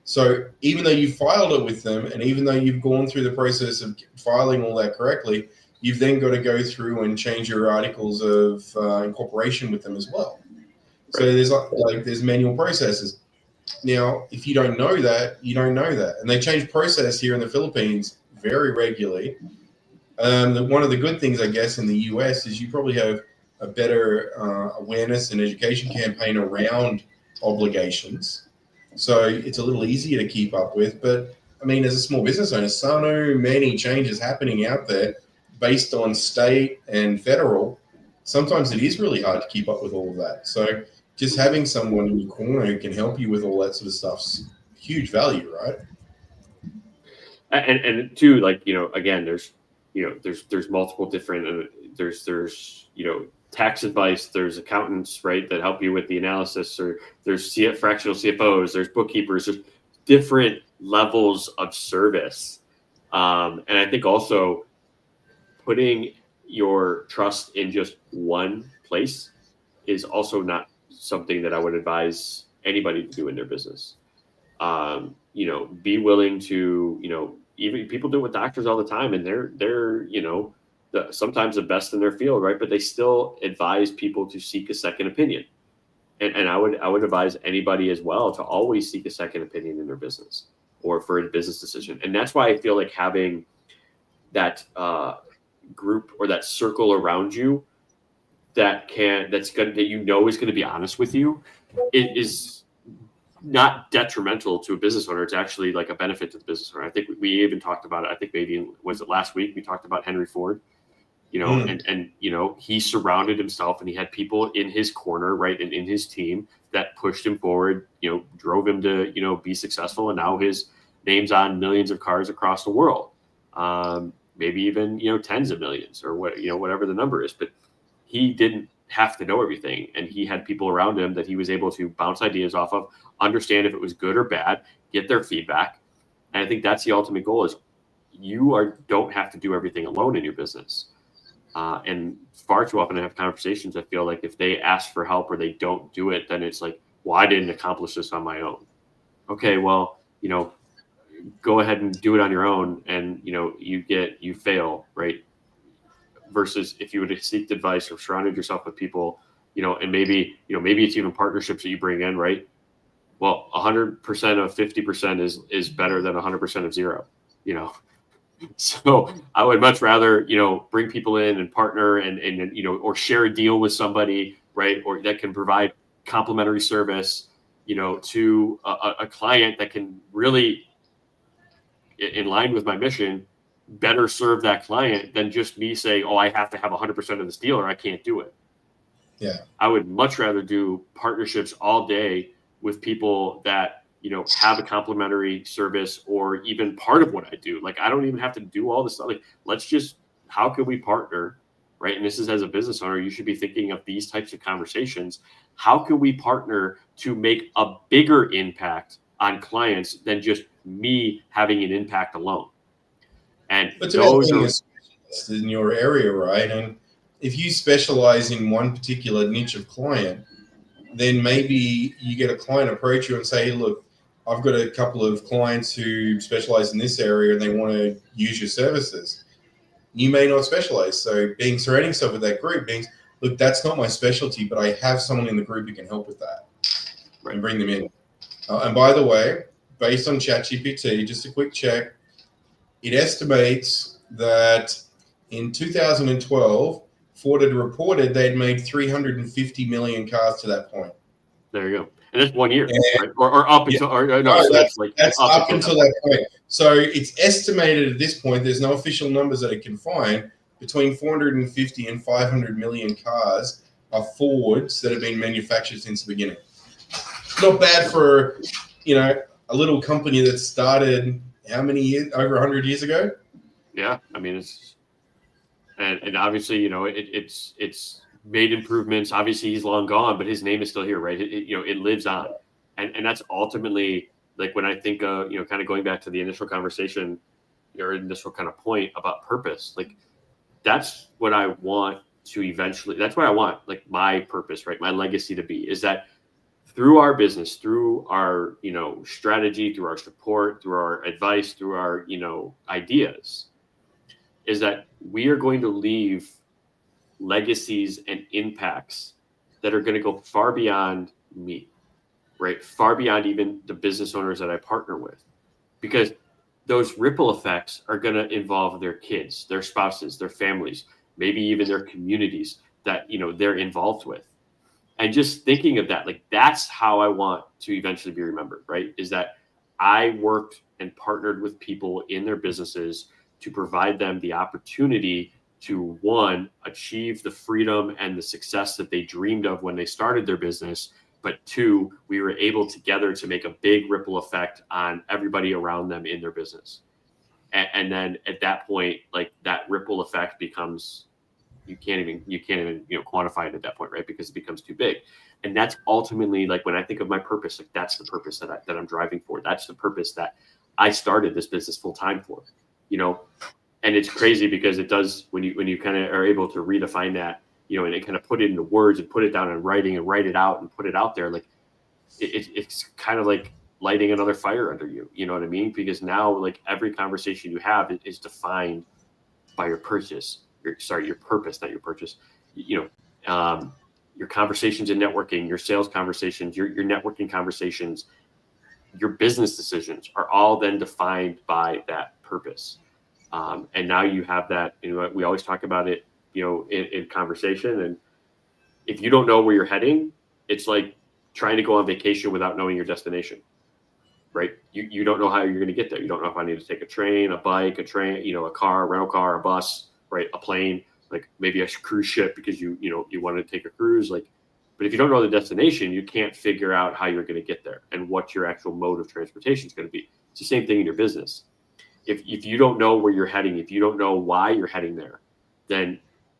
[SPEAKER 2] So even though you filed it with them, and even though you've gone through the process of filing all that correctly, you've then got to go through and change your articles of incorporation with them as well. So there's manual processes. Now, if you don't know that, you don't know that. And they change process here in the Philippines very regularly. One of the good things, I guess, in the US is you probably have a better awareness and education campaign around obligations. So it's a little easier to keep up with. But, I mean, as a small business owner, so many changes happening out there based on state and federal. Sometimes it is really hard to keep up with all of that. So just having someone in your corner who can help you with all that sort of stuff's huge value, right?
[SPEAKER 1] And too, like, again, there's multiple different, there's tax advice, there's accountants, right, that help you with the analysis, or there's fractional CFOs, there's bookkeepers, there's different levels of service. And I think also putting your trust in just one place is also not something that I would advise anybody to do in their business. Be willing to, even people do it with doctors all the time, and they're sometimes the best in their field, right? But they still advise people to seek a second opinion. And I would advise anybody as well to always seek a second opinion in their business or for a business decision. And that's why I feel like having that group or that circle around you that is going to be honest with you, it is not detrimental to a business owner. It's actually like a benefit to the business owner. I think we even talked about it. I think maybe was it last week we talked about Henry Ford, and he surrounded himself and he had people in his corner, right, and in his team that pushed him forward, drove him to, be successful. And now his name's on millions of cars across the world. maybe even, tens of millions or whatever the number is. But he didn't have to know everything. And he had people around him that he was able to bounce ideas off of, understand if it was good or bad, get their feedback. And I think that's the ultimate goal is you don't have to do everything alone in your business. And far too often I have conversations, I feel like if they ask for help or they don't do it, then it's like, well, I didn't accomplish this on my own. Okay, well, go ahead and do it on your own and, you fail, right? Versus if you would have seeked advice or surrounded yourself with people, and maybe it's even partnerships that you bring in, right? Well, 100% of 50% is better than 100% of zero, So I would much rather, bring people in and partner and or share a deal with somebody, right? Or that can provide complimentary service, to a client that can really, in line with my mission, better serve that client than just me saying, oh, I have to have 100% of this deal or I can't do it.
[SPEAKER 2] Yeah.
[SPEAKER 1] I would much rather do partnerships all day with people that, have a complimentary service or even part of what I do. Like, I don't even have to do all this stuff. Like, how can we partner? Right. And this is, as a business owner, you should be thinking of these types of conversations. How can we partner to make a bigger impact on clients than just me having an impact alone? And
[SPEAKER 2] but
[SPEAKER 1] those are
[SPEAKER 2] a specialist in your area, right? And if you specialize in one particular niche of client, then maybe you get a client approach you and say, hey, look, I've got a couple of clients who specialize in this area and they want to use your services. You may not specialize. So surrounding yourself with that group means, look, that's not my specialty, but I have someone in the group who can help with that, right, and bring them in. And by the way, based on ChatGPT, just a quick check, it estimates that in 2012, Ford had reported they'd made 350 million cars to that point.
[SPEAKER 1] There you go. And that's 1 year, right? Or up until,
[SPEAKER 2] that's up until that point. So it's estimated at this point, there's no official numbers that it can find, between 450 and 500 million cars are Fords that have been manufactured since the beginning. Not bad for, a little company that started how many years, over 100 years ago?
[SPEAKER 1] Yeah. I mean, it's, and obviously, it's made improvements. Obviously he's long gone, but his name is still here, right? It lives on. And that's ultimately, like, when I think of, kind of going back to the initial conversation or initial kind of point about purpose, like, that's what I want to eventually, that's what I want, like, my purpose, right? My legacy to be is that through our business, through our, strategy, through our support, through our advice, through our, ideas, is that we are going to leave legacies and impacts that are going to go far beyond me, right? Far beyond even the business owners that I partner with, because those ripple effects are going to involve their kids, their spouses, their families, maybe even their communities that, they're involved with. And just thinking of that, like, that's how I want to eventually be remembered, right? Is that I worked and partnered with people in their businesses to provide them the opportunity to, one, achieve the freedom and the success that they dreamed of when they started their business, but two, we were able together to make a big ripple effect on everybody around them in their business. And then at that point, like, that ripple effect becomes, you can't even quantify it at that point, right? Because it becomes too big. And that's ultimately, like, when I think of my purpose, like, that's the purpose that I'm driving for. That's the purpose that I started this business full time for, And it's crazy because it does, when you kind of are able to redefine that, and it kind of put it into words and put it down in writing and write it out and put it out there, like, it's kind of like lighting another fire under you. You know what I mean? Because now, like, every conversation you have is defined by your purpose, not your purchase. Your conversations in networking, your sales conversations, your networking conversations, your business decisions are all then defined by that purpose. And now you have that, we always talk about it, in conversation. And if you don't know where you're heading, it's like trying to go on vacation without knowing your destination, right? You don't know how you're going to get there. You don't know if I need to take a train, a bike, a car, a rental car, a bus, right? A plane, like maybe a cruise ship because you want to take a cruise. Like, but if you don't know the destination, you can't figure out how you're going to get there and what your actual mode of transportation is going to be. It's the same thing in your business. if you don't know where you're heading, if you don't know why you're heading there, then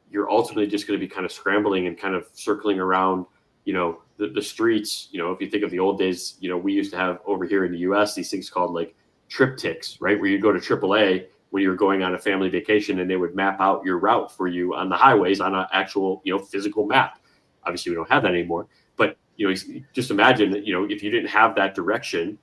[SPEAKER 1] you're ultimately just going to be kind of scrambling and kind of circling around, the streets. If you think of the old days, we used to have over here in the US, these things called like triptychs, right? Where you go to AAA when you're going on a family vacation, and they would map out your route for you on the highways on an actual, physical map. Obviously we don't have that anymore, but just imagine that, if you didn't have that direction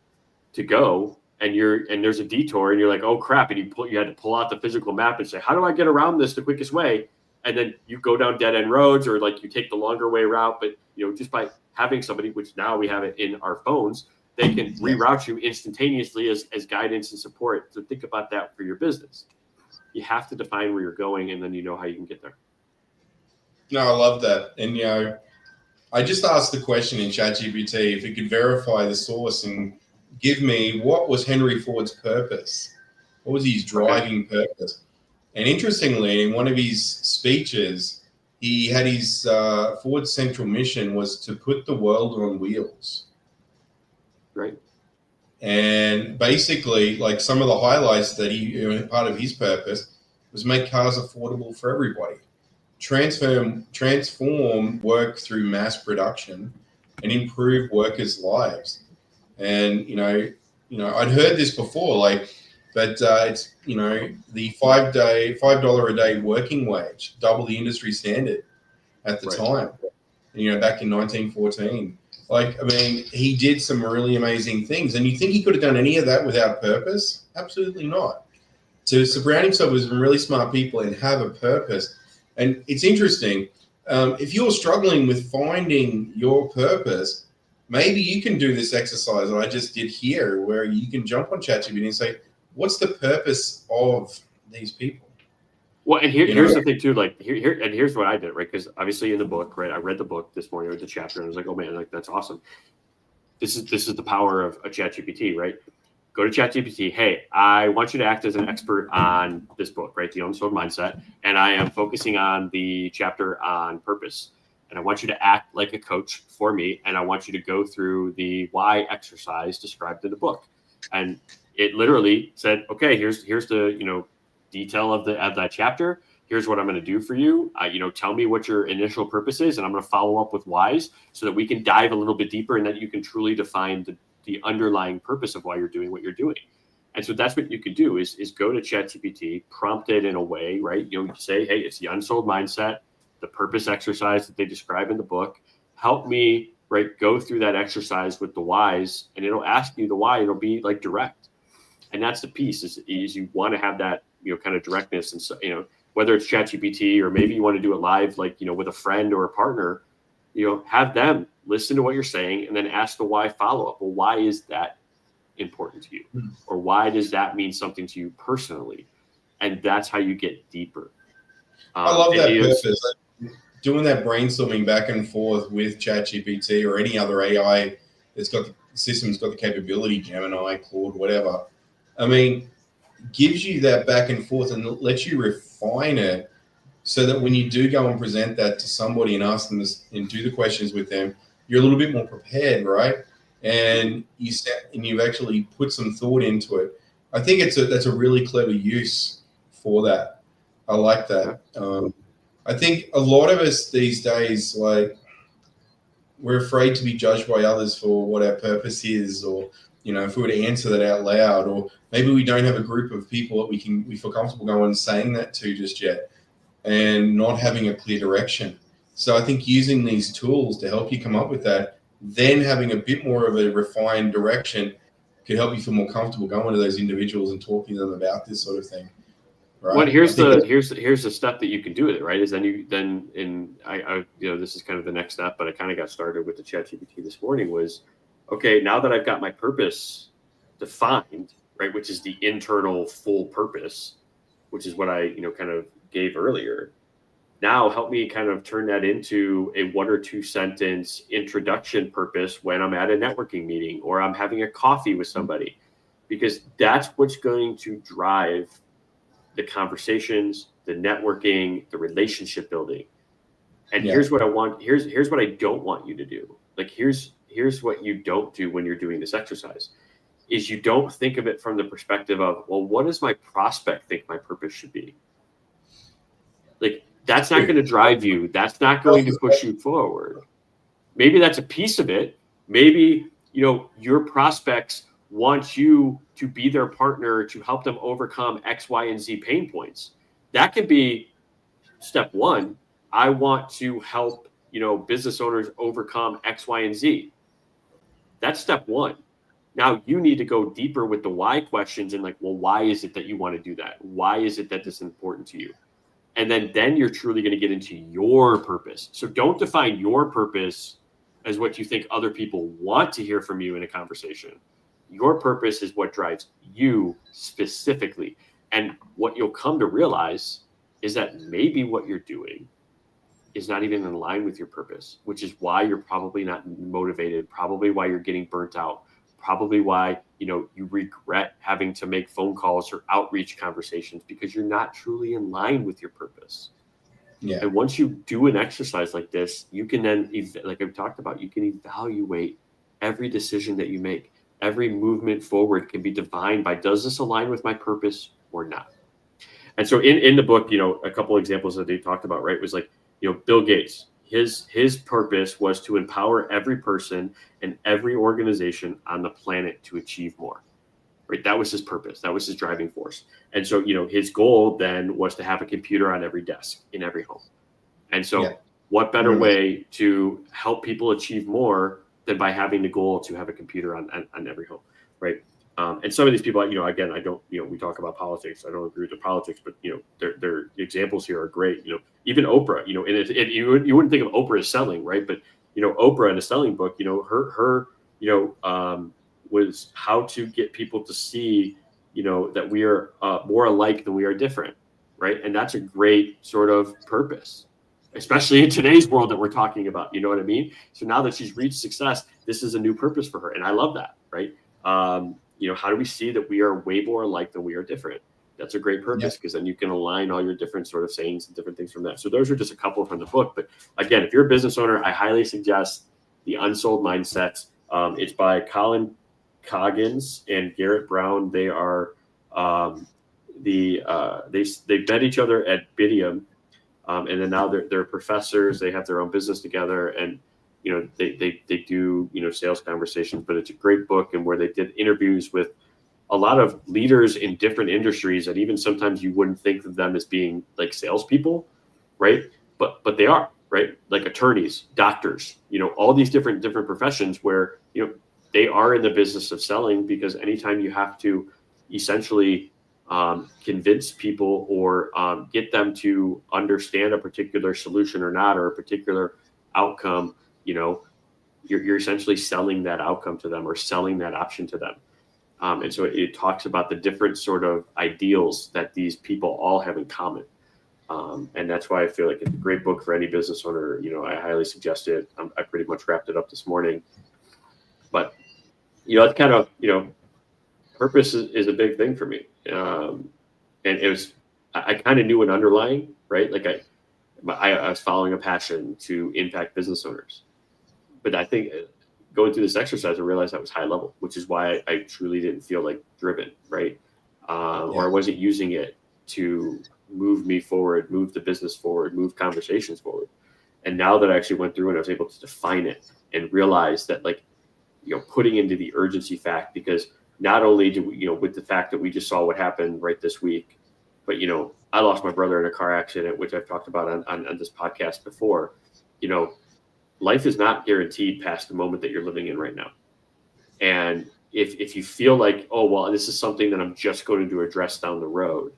[SPEAKER 1] to go, and there's a detour, and you're like, oh crap, and you had to pull out the physical map and say, how do I get around this the quickest way? And then you go down dead end roads, or like you take the longer way route. But just by having somebody, which now we have it in our phones, they can reroute you instantaneously as guidance and support. So think about that for your business. You have to define where you're going, and then you know how you can get there.
[SPEAKER 2] No, I love that. And I just asked the question in ChatGPT if it could verify the source and give me what was Henry Ford's purpose. What was his driving purpose? And interestingly, in one of his speeches, he had his Ford's central mission was to put the world on wheels.
[SPEAKER 1] Right.
[SPEAKER 2] And basically, like some of the highlights that part of his purpose was make cars affordable for everybody, transform work through mass production, and improve workers' lives. And I'd heard this before, but it's the $5 a day working wage, double the industry standard at the time. And, back in 1914. He did some really amazing things. And you think he could have done any of that without purpose? Absolutely not. To surround himself with some really smart people and have a purpose. And it's interesting. If you're struggling with finding your purpose, maybe you can do this exercise that I just did here, where you can jump on ChatGPT and say, what's the purpose of these people?
[SPEAKER 1] Well, and here's the thing too, here's what I did, right? Because obviously in the book, right, I read the book this morning, read the chapter, and I was like, oh man, that's awesome. This is the power of a ChatGPT, right? Go to ChatGPT. Hey, I want you to act as an expert on this book, right? The Unsold Mindset. And I am focusing on the chapter on purpose. And I want you to act like a coach for me. And I want you to go through the why exercise described in the book. And it literally said, okay, here's the, detail of that chapter. Here's what I'm going to do for you. Tell me what your initial purpose is, and I'm going to follow up with whys so that we can dive a little bit deeper, and that you can truly define the underlying purpose of why you're doing what you're doing. And so that's what you can do is go to ChatGPT, prompt it in a way, right? You say, hey, it's the Unsold Mindset, the purpose exercise that they describe in the book. Help me, right, go through that exercise with the whys, and it'll ask you the why. It'll be like direct. And that's the piece is you want to have that, kind of directness. And so, whether it's ChatGPT or maybe you want to do it live, with a friend or a partner, have them listen to what you're saying and then ask the why follow-up. Well, why is that important to you? Or why does that mean something to you personally? And that's how you get deeper.
[SPEAKER 2] I love that purpose. Doing that brainstorming back and forth with ChatGPT or any other AI that's got the system's got the capability, Gemini, Claude, whatever. Gives you that back and forth and lets you refine it so that when you do go and present that to somebody and ask them this and do the questions with them, you're a little bit more prepared, right? And you've actually put some thought into it. I think that's a really clever use for that. I like that. I think a lot of us these days, we're afraid to be judged by others for what our purpose is, or if we were to answer that out loud, or maybe we don't have a group of people that we feel comfortable going saying that to just yet, and not having a clear direction. So I think using these tools to help you come up with that, then having a bit more of a refined direction could help you feel more comfortable going to those individuals and talking to them about this sort of thing. Right?
[SPEAKER 1] Well, here's the step that you can do with it, right? Is I this is kind of the next step, but I kind of got started with the ChatGPT this morning was, okay, now that I've got my purpose defined, right, which is the internal full purpose, which is what I, kind of gave earlier. Now help me kind of turn that into a 1 or 2 sentence introduction purpose when I'm at a networking meeting or I'm having a coffee with somebody, because that's what's going to drive the conversations, the networking, the relationship building. And here's what I want. Here's what I don't want you to do. Here's what you don't do when you're doing this exercise. is you don't think of it from the perspective of, well, what does my prospect think my purpose should be? Like, that's not going to drive you. That's not going to push you forward. Maybe that's a piece of it. Maybe, your prospects want you to be their partner to help them overcome X, Y, and Z pain points. That could be step one. I want to help, business owners overcome X, Y, and Z. That's step one. Now you need to go deeper with the why questions and like, well, why is it that you want to do that? Why is it that this is important to you? And then you're truly going to get into your purpose. So don't define your purpose as what you think other people want to hear from you in a conversation. Your purpose is what drives you specifically. And what you'll come to realize is that maybe what you're doing is not even in line with your purpose, which is why you're probably not motivated, probably why you're getting burnt out, probably why, you regret having to make phone calls or outreach conversations because you're not truly in line with your purpose.
[SPEAKER 2] Yeah.
[SPEAKER 1] And once you do an exercise like this, you can then, like I've talked about, you can evaluate every decision that you make. Every movement forward can be defined by, does this align with my purpose or not? And so in the book, a couple of examples that they talked about, right, was like, Bill Gates, his purpose was to empower every person and every organization on the planet to achieve more, right? That was his purpose. That was his driving force. And so, his goal then was to have a computer on every desk in every home. And so what better way to help people achieve more than by having the goal to have a computer on every home, right? And some of these people, again, I don't, we talk about politics. I don't agree with the politics, but, their examples here are great. Even Oprah, and you wouldn't think of Oprah as selling, right? But, Oprah in a selling book, her was how to get people to see, that we are more alike than we are different, right? And that's a great sort of purpose, especially in today's world that we're talking about. You know what I mean? So now that she's reached success, this is a new purpose for her. And I love that, right? How do we see that we are way more alike than we are different? That's a great purpose, because then you can align all your different sort of sayings and different things from that. So those are just a couple from the book. But again, if you're a business owner, I highly suggest The Unsold Mindset. It's by Colin Coggins and Garrett Brown. They are they met each other at Bidium, and then now they're professors. They have their own business together, and they do sales conversations. But it's a great book, and where they did interviews with a lot of leaders in different industries that even sometimes you wouldn't think of them as being like salespeople, right? But they are, right? Like attorneys, doctors, all these different professions where they are in the business of selling, because anytime you have to essentially convince people or get them to understand a particular solution or not, or a particular outcome, you're essentially selling that outcome to them or selling that option to them. And so it talks about the different sort of ideals that these people all have in common. And that's why I feel like it's a great book for any business owner. I highly suggest it. I pretty much wrapped it up this morning. But, it's kind of, purpose is a big thing for me. And it was, I kind of knew an underlying, right? Like I was following a passion to impact business owners. But I think going through this exercise, I realized that was high level, which is why I truly didn't feel like driven, right? Or I wasn't using it to move me forward, move the business forward, move conversations forward. And now that I actually went through and I was able to define it and realize that, like, putting into the urgency fact, because not only do we, with the fact that we just saw what happened right this week, but, I lost my brother in a car accident, which I've talked about on this podcast before. Life is not guaranteed past the moment that you're living in right now. And if you feel like, oh, well, this is something that I'm just going to address down the road,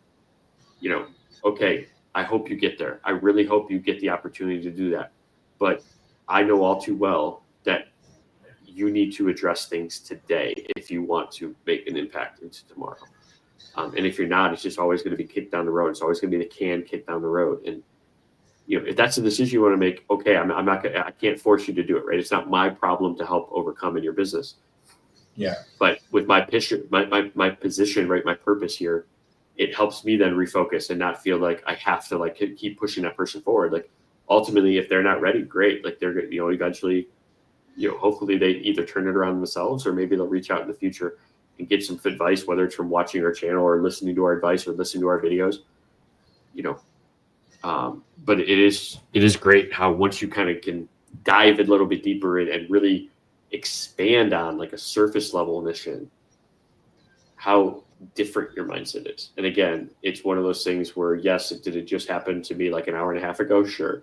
[SPEAKER 1] okay, I hope you get there. I really hope you get the opportunity to do that. But I know all too well that you need to address things today if you want to make an impact into tomorrow. And if you're not, it's just always going to be kicked down the road. It's always going to be the can kicked down the road. And if that's a decision you want to make, okay, I can't force you to do it, right? It's not my problem to help overcome in your business.
[SPEAKER 2] Yeah.
[SPEAKER 1] But with my position, right, my purpose here, it helps me then refocus and not feel like I have to like keep pushing that person forward. Like ultimately, if they're not ready, great. Like they're eventually, hopefully they either turn it around themselves or maybe they'll reach out in the future. and get some advice, whether it's from watching our channel or listening to our advice or listening to our videos, but it is great how once you kind of can dive a little bit deeper and really expand on like a surface level mission, how different your mindset is. And again, it's one of those things where, yes, did it just happen to me like an hour and a half ago? Sure.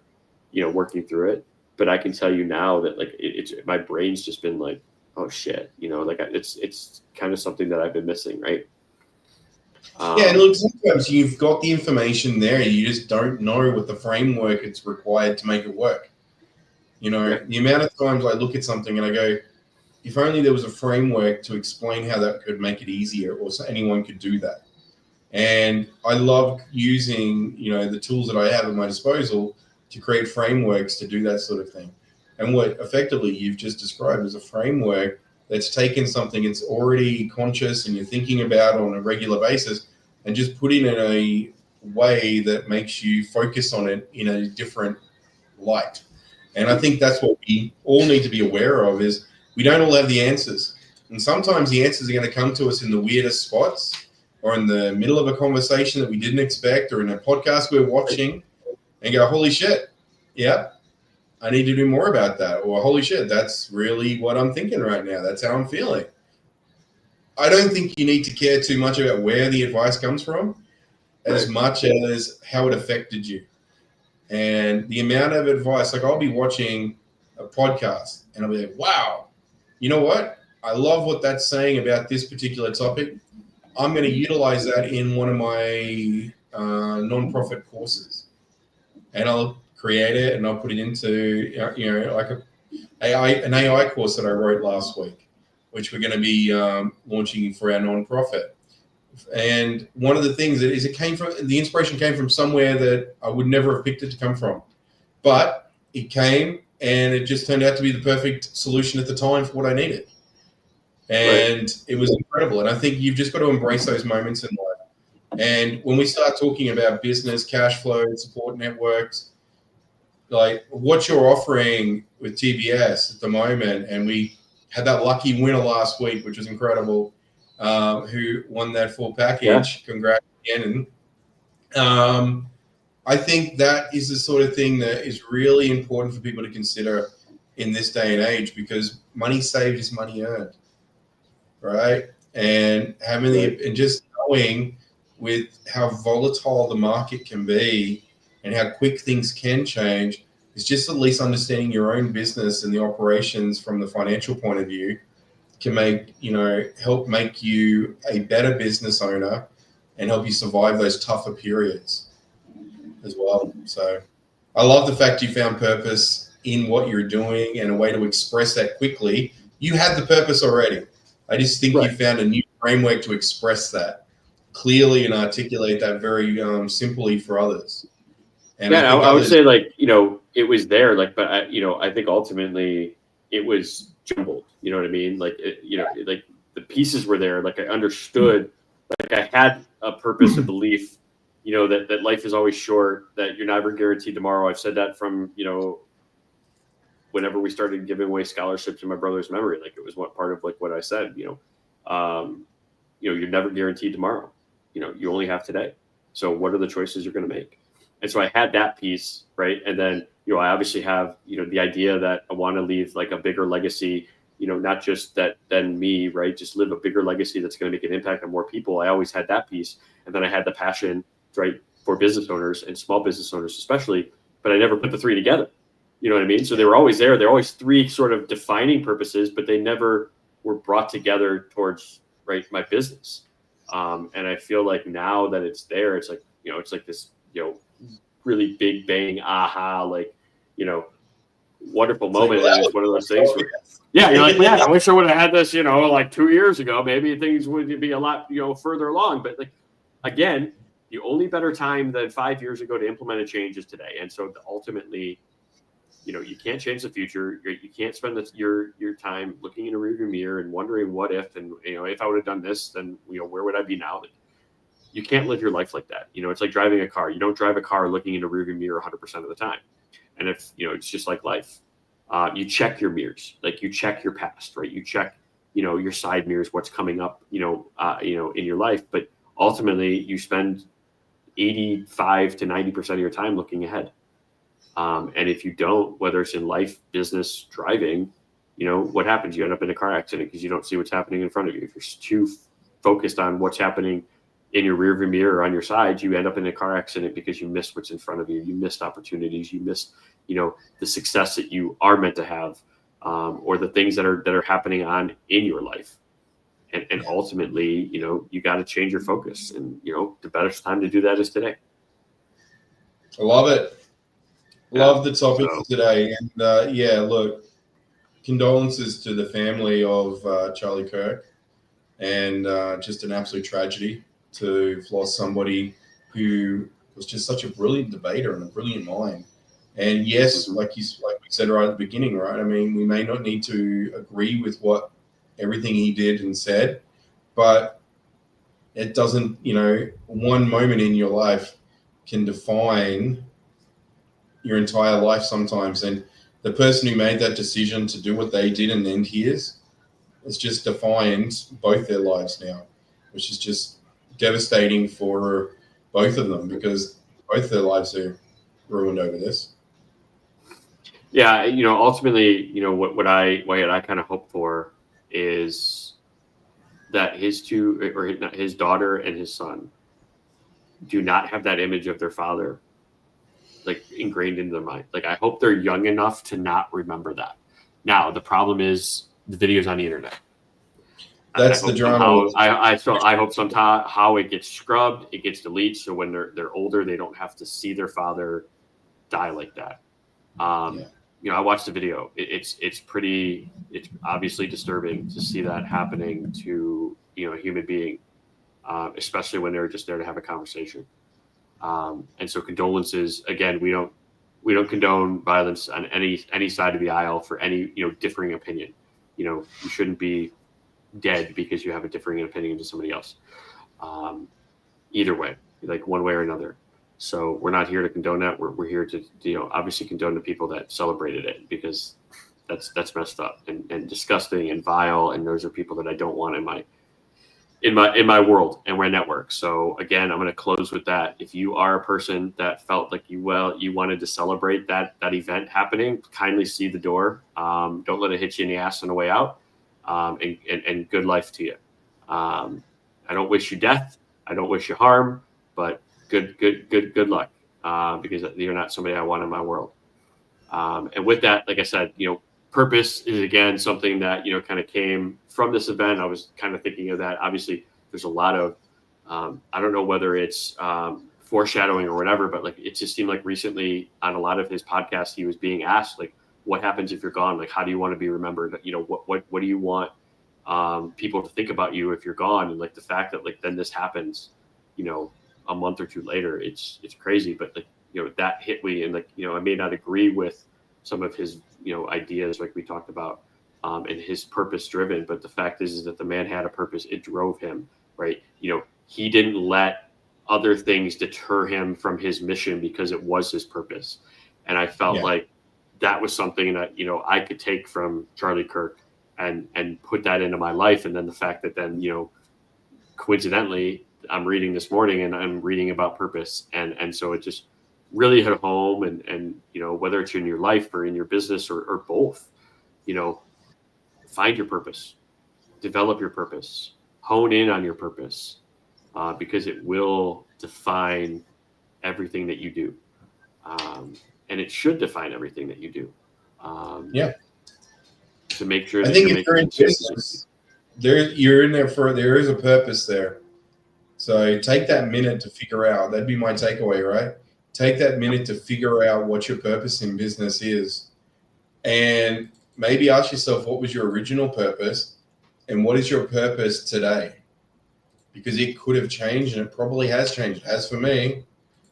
[SPEAKER 1] Working through it. But I can tell you now that like it's my brain's just been like, oh shit, like it's kind of something that I've been missing. Right.
[SPEAKER 2] Yeah, and look, sometimes you've got the information there, you just don't know what the framework it's required to make it work. The amount of times I look at something and I go, if only there was a framework to explain how that could make it easier, or so anyone could do that. And I love using, the tools that I have at my disposal to create frameworks to do that sort of thing. And what effectively you've just described is a framework that's taken something it's already conscious and you're thinking about on a regular basis and just put it in a way that makes you focus on it in a different light. And I think that's what we all need to be aware of, is we don't all have the answers. And sometimes the answers are going to come to us in the weirdest spots, or in the middle of a conversation that we didn't expect, or in a podcast we're watching and go, holy shit, yeah, I need to do more about that. Or holy shit, that's really what I'm thinking right now. That's how I'm feeling. I don't think you need to care too much about where the advice comes from as much as how it affected you. And the amount of advice, like I'll be watching a podcast and I'll be like, wow, you know what? I love what that's saying about this particular topic. I'm going to utilize that in one of my nonprofit courses. And I'll create it and I'll put it into, like an AI course that I wrote last week, which we're going to be launching for our nonprofit. And one of the things that is, the inspiration came from somewhere that I would never have picked it to come from, but it came and it just turned out to be the perfect solution at the time for what I needed. And It was incredible. And I think you've just got to embrace those moments in life. And when we start talking about business, cash flow, support networks, like what you're offering with TBS at the moment, and we had that lucky winner last week, which was incredible, who won that full package. Yeah. Congrats again. And I think that is the sort of thing that is really important for people to consider in this day and age, because money saved is money earned, right? And having and just knowing with how volatile the market can be and how quick things can change, is just at least understanding your own business and the operations from the financial point of view can make, help make you a better business owner and help you survive those tougher periods as well. So I love the fact you found purpose in what you're doing and a way to express that quickly. You had the purpose already. I just think you found a new framework to express that clearly and articulate that very simply for others. And
[SPEAKER 1] I would say it was there, but I think ultimately it was jumbled. You know what I mean? Like the pieces were there. Like I understood, like I had a purpose, a belief, that life is always short, that you're never guaranteed tomorrow. I've said that from, whenever we started giving away scholarships in my brother's memory, like it was one part of like what I said, you're never guaranteed tomorrow. You only have today. So what are the choices you're going to make? And so I had that piece, right? And then, I obviously have, the idea that I want to leave like a bigger legacy, not just that than me, right? Just live a bigger legacy that's going to make an impact on more people. I always had that piece. And then I had the passion, right, for business owners and small business owners especially, but I never put the three together. You know what I mean? So they were always there. They're always three sort of defining purposes, but they never were brought together towards, right, my business. And I feel like now that it's there, it's like, it's like this, really big bang, aha, like, wonderful moment. And it's one of those things where, you're like, man, I wish I would have had this, like 2 years ago. Maybe things would be a lot, further along. But like, again, the only better time than 5 years ago to implement a change is today. And so ultimately, you can't change the future. You can't spend your time looking in a rearview mirror and wondering what if, and, if I would have done this, then, where would I be now? Like, you can't live your life like that. It's like driving a car. You don't drive a car looking in a rearview mirror 100% of the time. And if, it's just like life. You check your mirrors, like you check your past, right? You check, your side mirrors what's coming up, in your life. But ultimately, you spend 85 to 90% of your time looking ahead. And if you don't, whether it's in life, business, driving, what happens? You end up in a car accident because you don't see what's happening in front of you. If you're too focused on what's happening in your rearview mirror or on your side, you end up in a car accident because you missed what's in front of you. You missed opportunities. You missed, the success that you are meant to have, or the things that are happening in your life. And ultimately, you got to change your focus. And, the best time to do that is today.
[SPEAKER 2] I love it. Love the topic for today. And look, condolences to the family of Charlie Kirk. And just an absolute tragedy to have lost somebody who was just such a brilliant debater and a brilliant mind. And yes, like we said right at the beginning, right? I mean, we may not need to agree with everything he did and said, but it doesn't, one moment in your life can define your entire life sometimes. And the person who made that decision to do what they did and end his, it's just defined both their lives now, which is just devastating for both of them because both their lives are ruined over this.
[SPEAKER 1] Yeah, ultimately, what I kind of hope for is that his daughter and his son do not have that image of their father like ingrained into their mind. Like, I hope they're young enough to not remember that. Now, the problem is the videos on the internet.
[SPEAKER 2] That's the drama.
[SPEAKER 1] I hope somehow it gets scrubbed, it gets deleted, so when they're older, they don't have to see their father die like that. I watched the video. It's obviously disturbing to see that happening to a human being, especially when they're just there to have a conversation. And so condolences. Again, we don't condone violence on any side of the aisle for any differing opinion. You shouldn't be dead because you have a differing opinion to somebody else. Either way, like one way or another. So we're not here to condone that. We're here to obviously condone the people that celebrated it, because that's messed up and disgusting and vile. And those are people that I don't want in my world and my network. So again, I'm going to close with that. If you are a person that felt like you wanted to celebrate that event happening, kindly see the door. Don't let it hit you in the ass on the way out. And good life to you. I don't wish you death. I don't wish you harm, but good luck, because you're not somebody I want in my world. And with that, like I said, purpose is again something that kind of came from this event. I was kind of thinking of that. Obviously, there's a lot of I don't know whether it's foreshadowing or whatever, but like it just seemed like recently on a lot of his podcasts he was being asked like, what happens if you're gone? Like, how do you want to be remembered? What do you want people to think about you if you're gone? And like the fact that like then this happens, a month or two later, it's crazy. But like that hit me, and like I may not agree with some of his ideas like we talked about, and his purpose driven. But the fact is that the man had a purpose. It drove him, right? He didn't let other things deter him from his mission because it was his purpose. And I felt like that was something that I could take from Charlie Kirk and put that into my life. And then the fact that then coincidentally I'm reading this morning and I'm reading about purpose, and so it just really hit home. And whether it's in your life or in your business or both, find your purpose, develop your purpose, hone in on your purpose, because it will define everything that you do. And it should define everything that you do. To make sure that
[SPEAKER 2] I think if you're in business, you're in there there is a purpose there. So take that minute to figure out. That'd be my takeaway, right? Take that minute to figure out what your purpose in business is. And maybe ask yourself, what was your original purpose? And what is your purpose today? Because it could have changed, and it probably has changed. It has for me.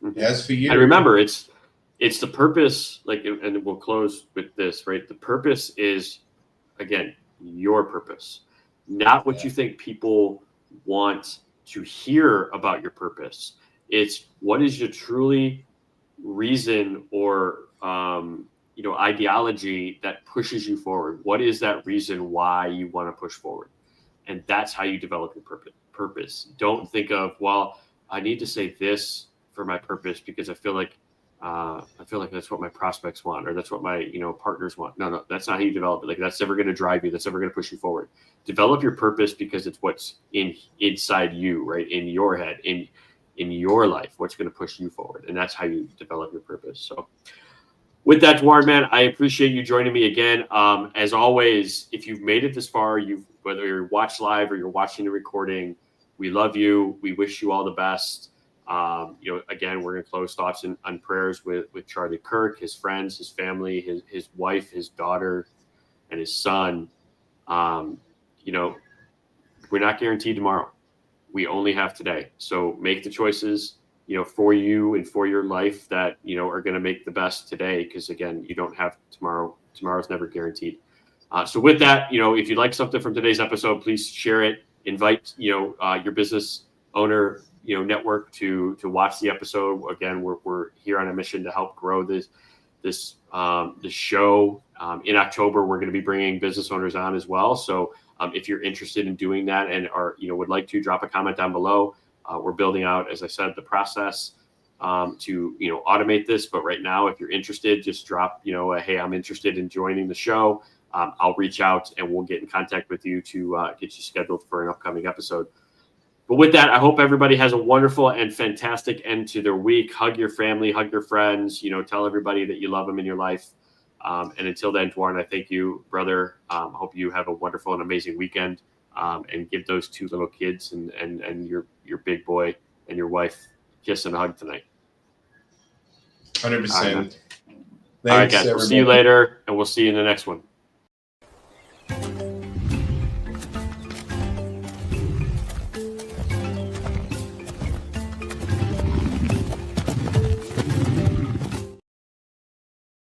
[SPEAKER 2] It has for you.
[SPEAKER 1] And remember, it's the purpose, and we'll close with this, right? The purpose is, again, your purpose, not what you think people want to hear about your purpose. It's what is your truly reason or ideology that pushes you forward. What is that reason why you want to push forward? And that's how you develop your purpose. Don't think of, well, I need to say this for my purpose because I feel like that's what my prospects want, or that's what my partners want. No, that's not how you develop it. Like, that's never going to drive you. That's never going to push you forward. Develop your purpose because it's what's inside you, right? In your head, in your life, what's going to push you forward, and that's how you develop your purpose. So, with that, Duarne, man, I appreciate you joining me again. As always, if you've made it this far, whether you're watched live or you're watching the recording, we love you. We wish you all the best. Again, we're going to close thoughts on prayers with Charlie Kirk, his friends, his family, his wife, his daughter, and his son. We're not guaranteed tomorrow. We only have today. So make the choices, for you and for your life that, are going to make the best today. Because again, you don't have tomorrow. Tomorrow's never guaranteed. So with that, if you like something from today's episode, please share it. Invite, your business owner, network to watch the episode. Again, we're here on a mission to help grow this show. In October, we're going to be bringing business owners on as well. So if you're interested in doing that and would like to, drop a comment down below. We're building out, as I said, the process to automate this. But right now, if you're interested, just drop hey, I'm interested in joining the show. I'll reach out and we'll get in contact with you to get you scheduled for an upcoming episode. But with that, I hope everybody has a wonderful and fantastic end to their week. Hug your family, hug your friends, tell everybody that you love them in your life. And until then, Duarne, I thank you, brother. I hope you have a wonderful and amazing weekend. And give those two little kids and your big boy and your wife a kiss and a hug tonight.
[SPEAKER 2] 100%.
[SPEAKER 1] All right, guys. We'll see you later, and we'll see you in the next one.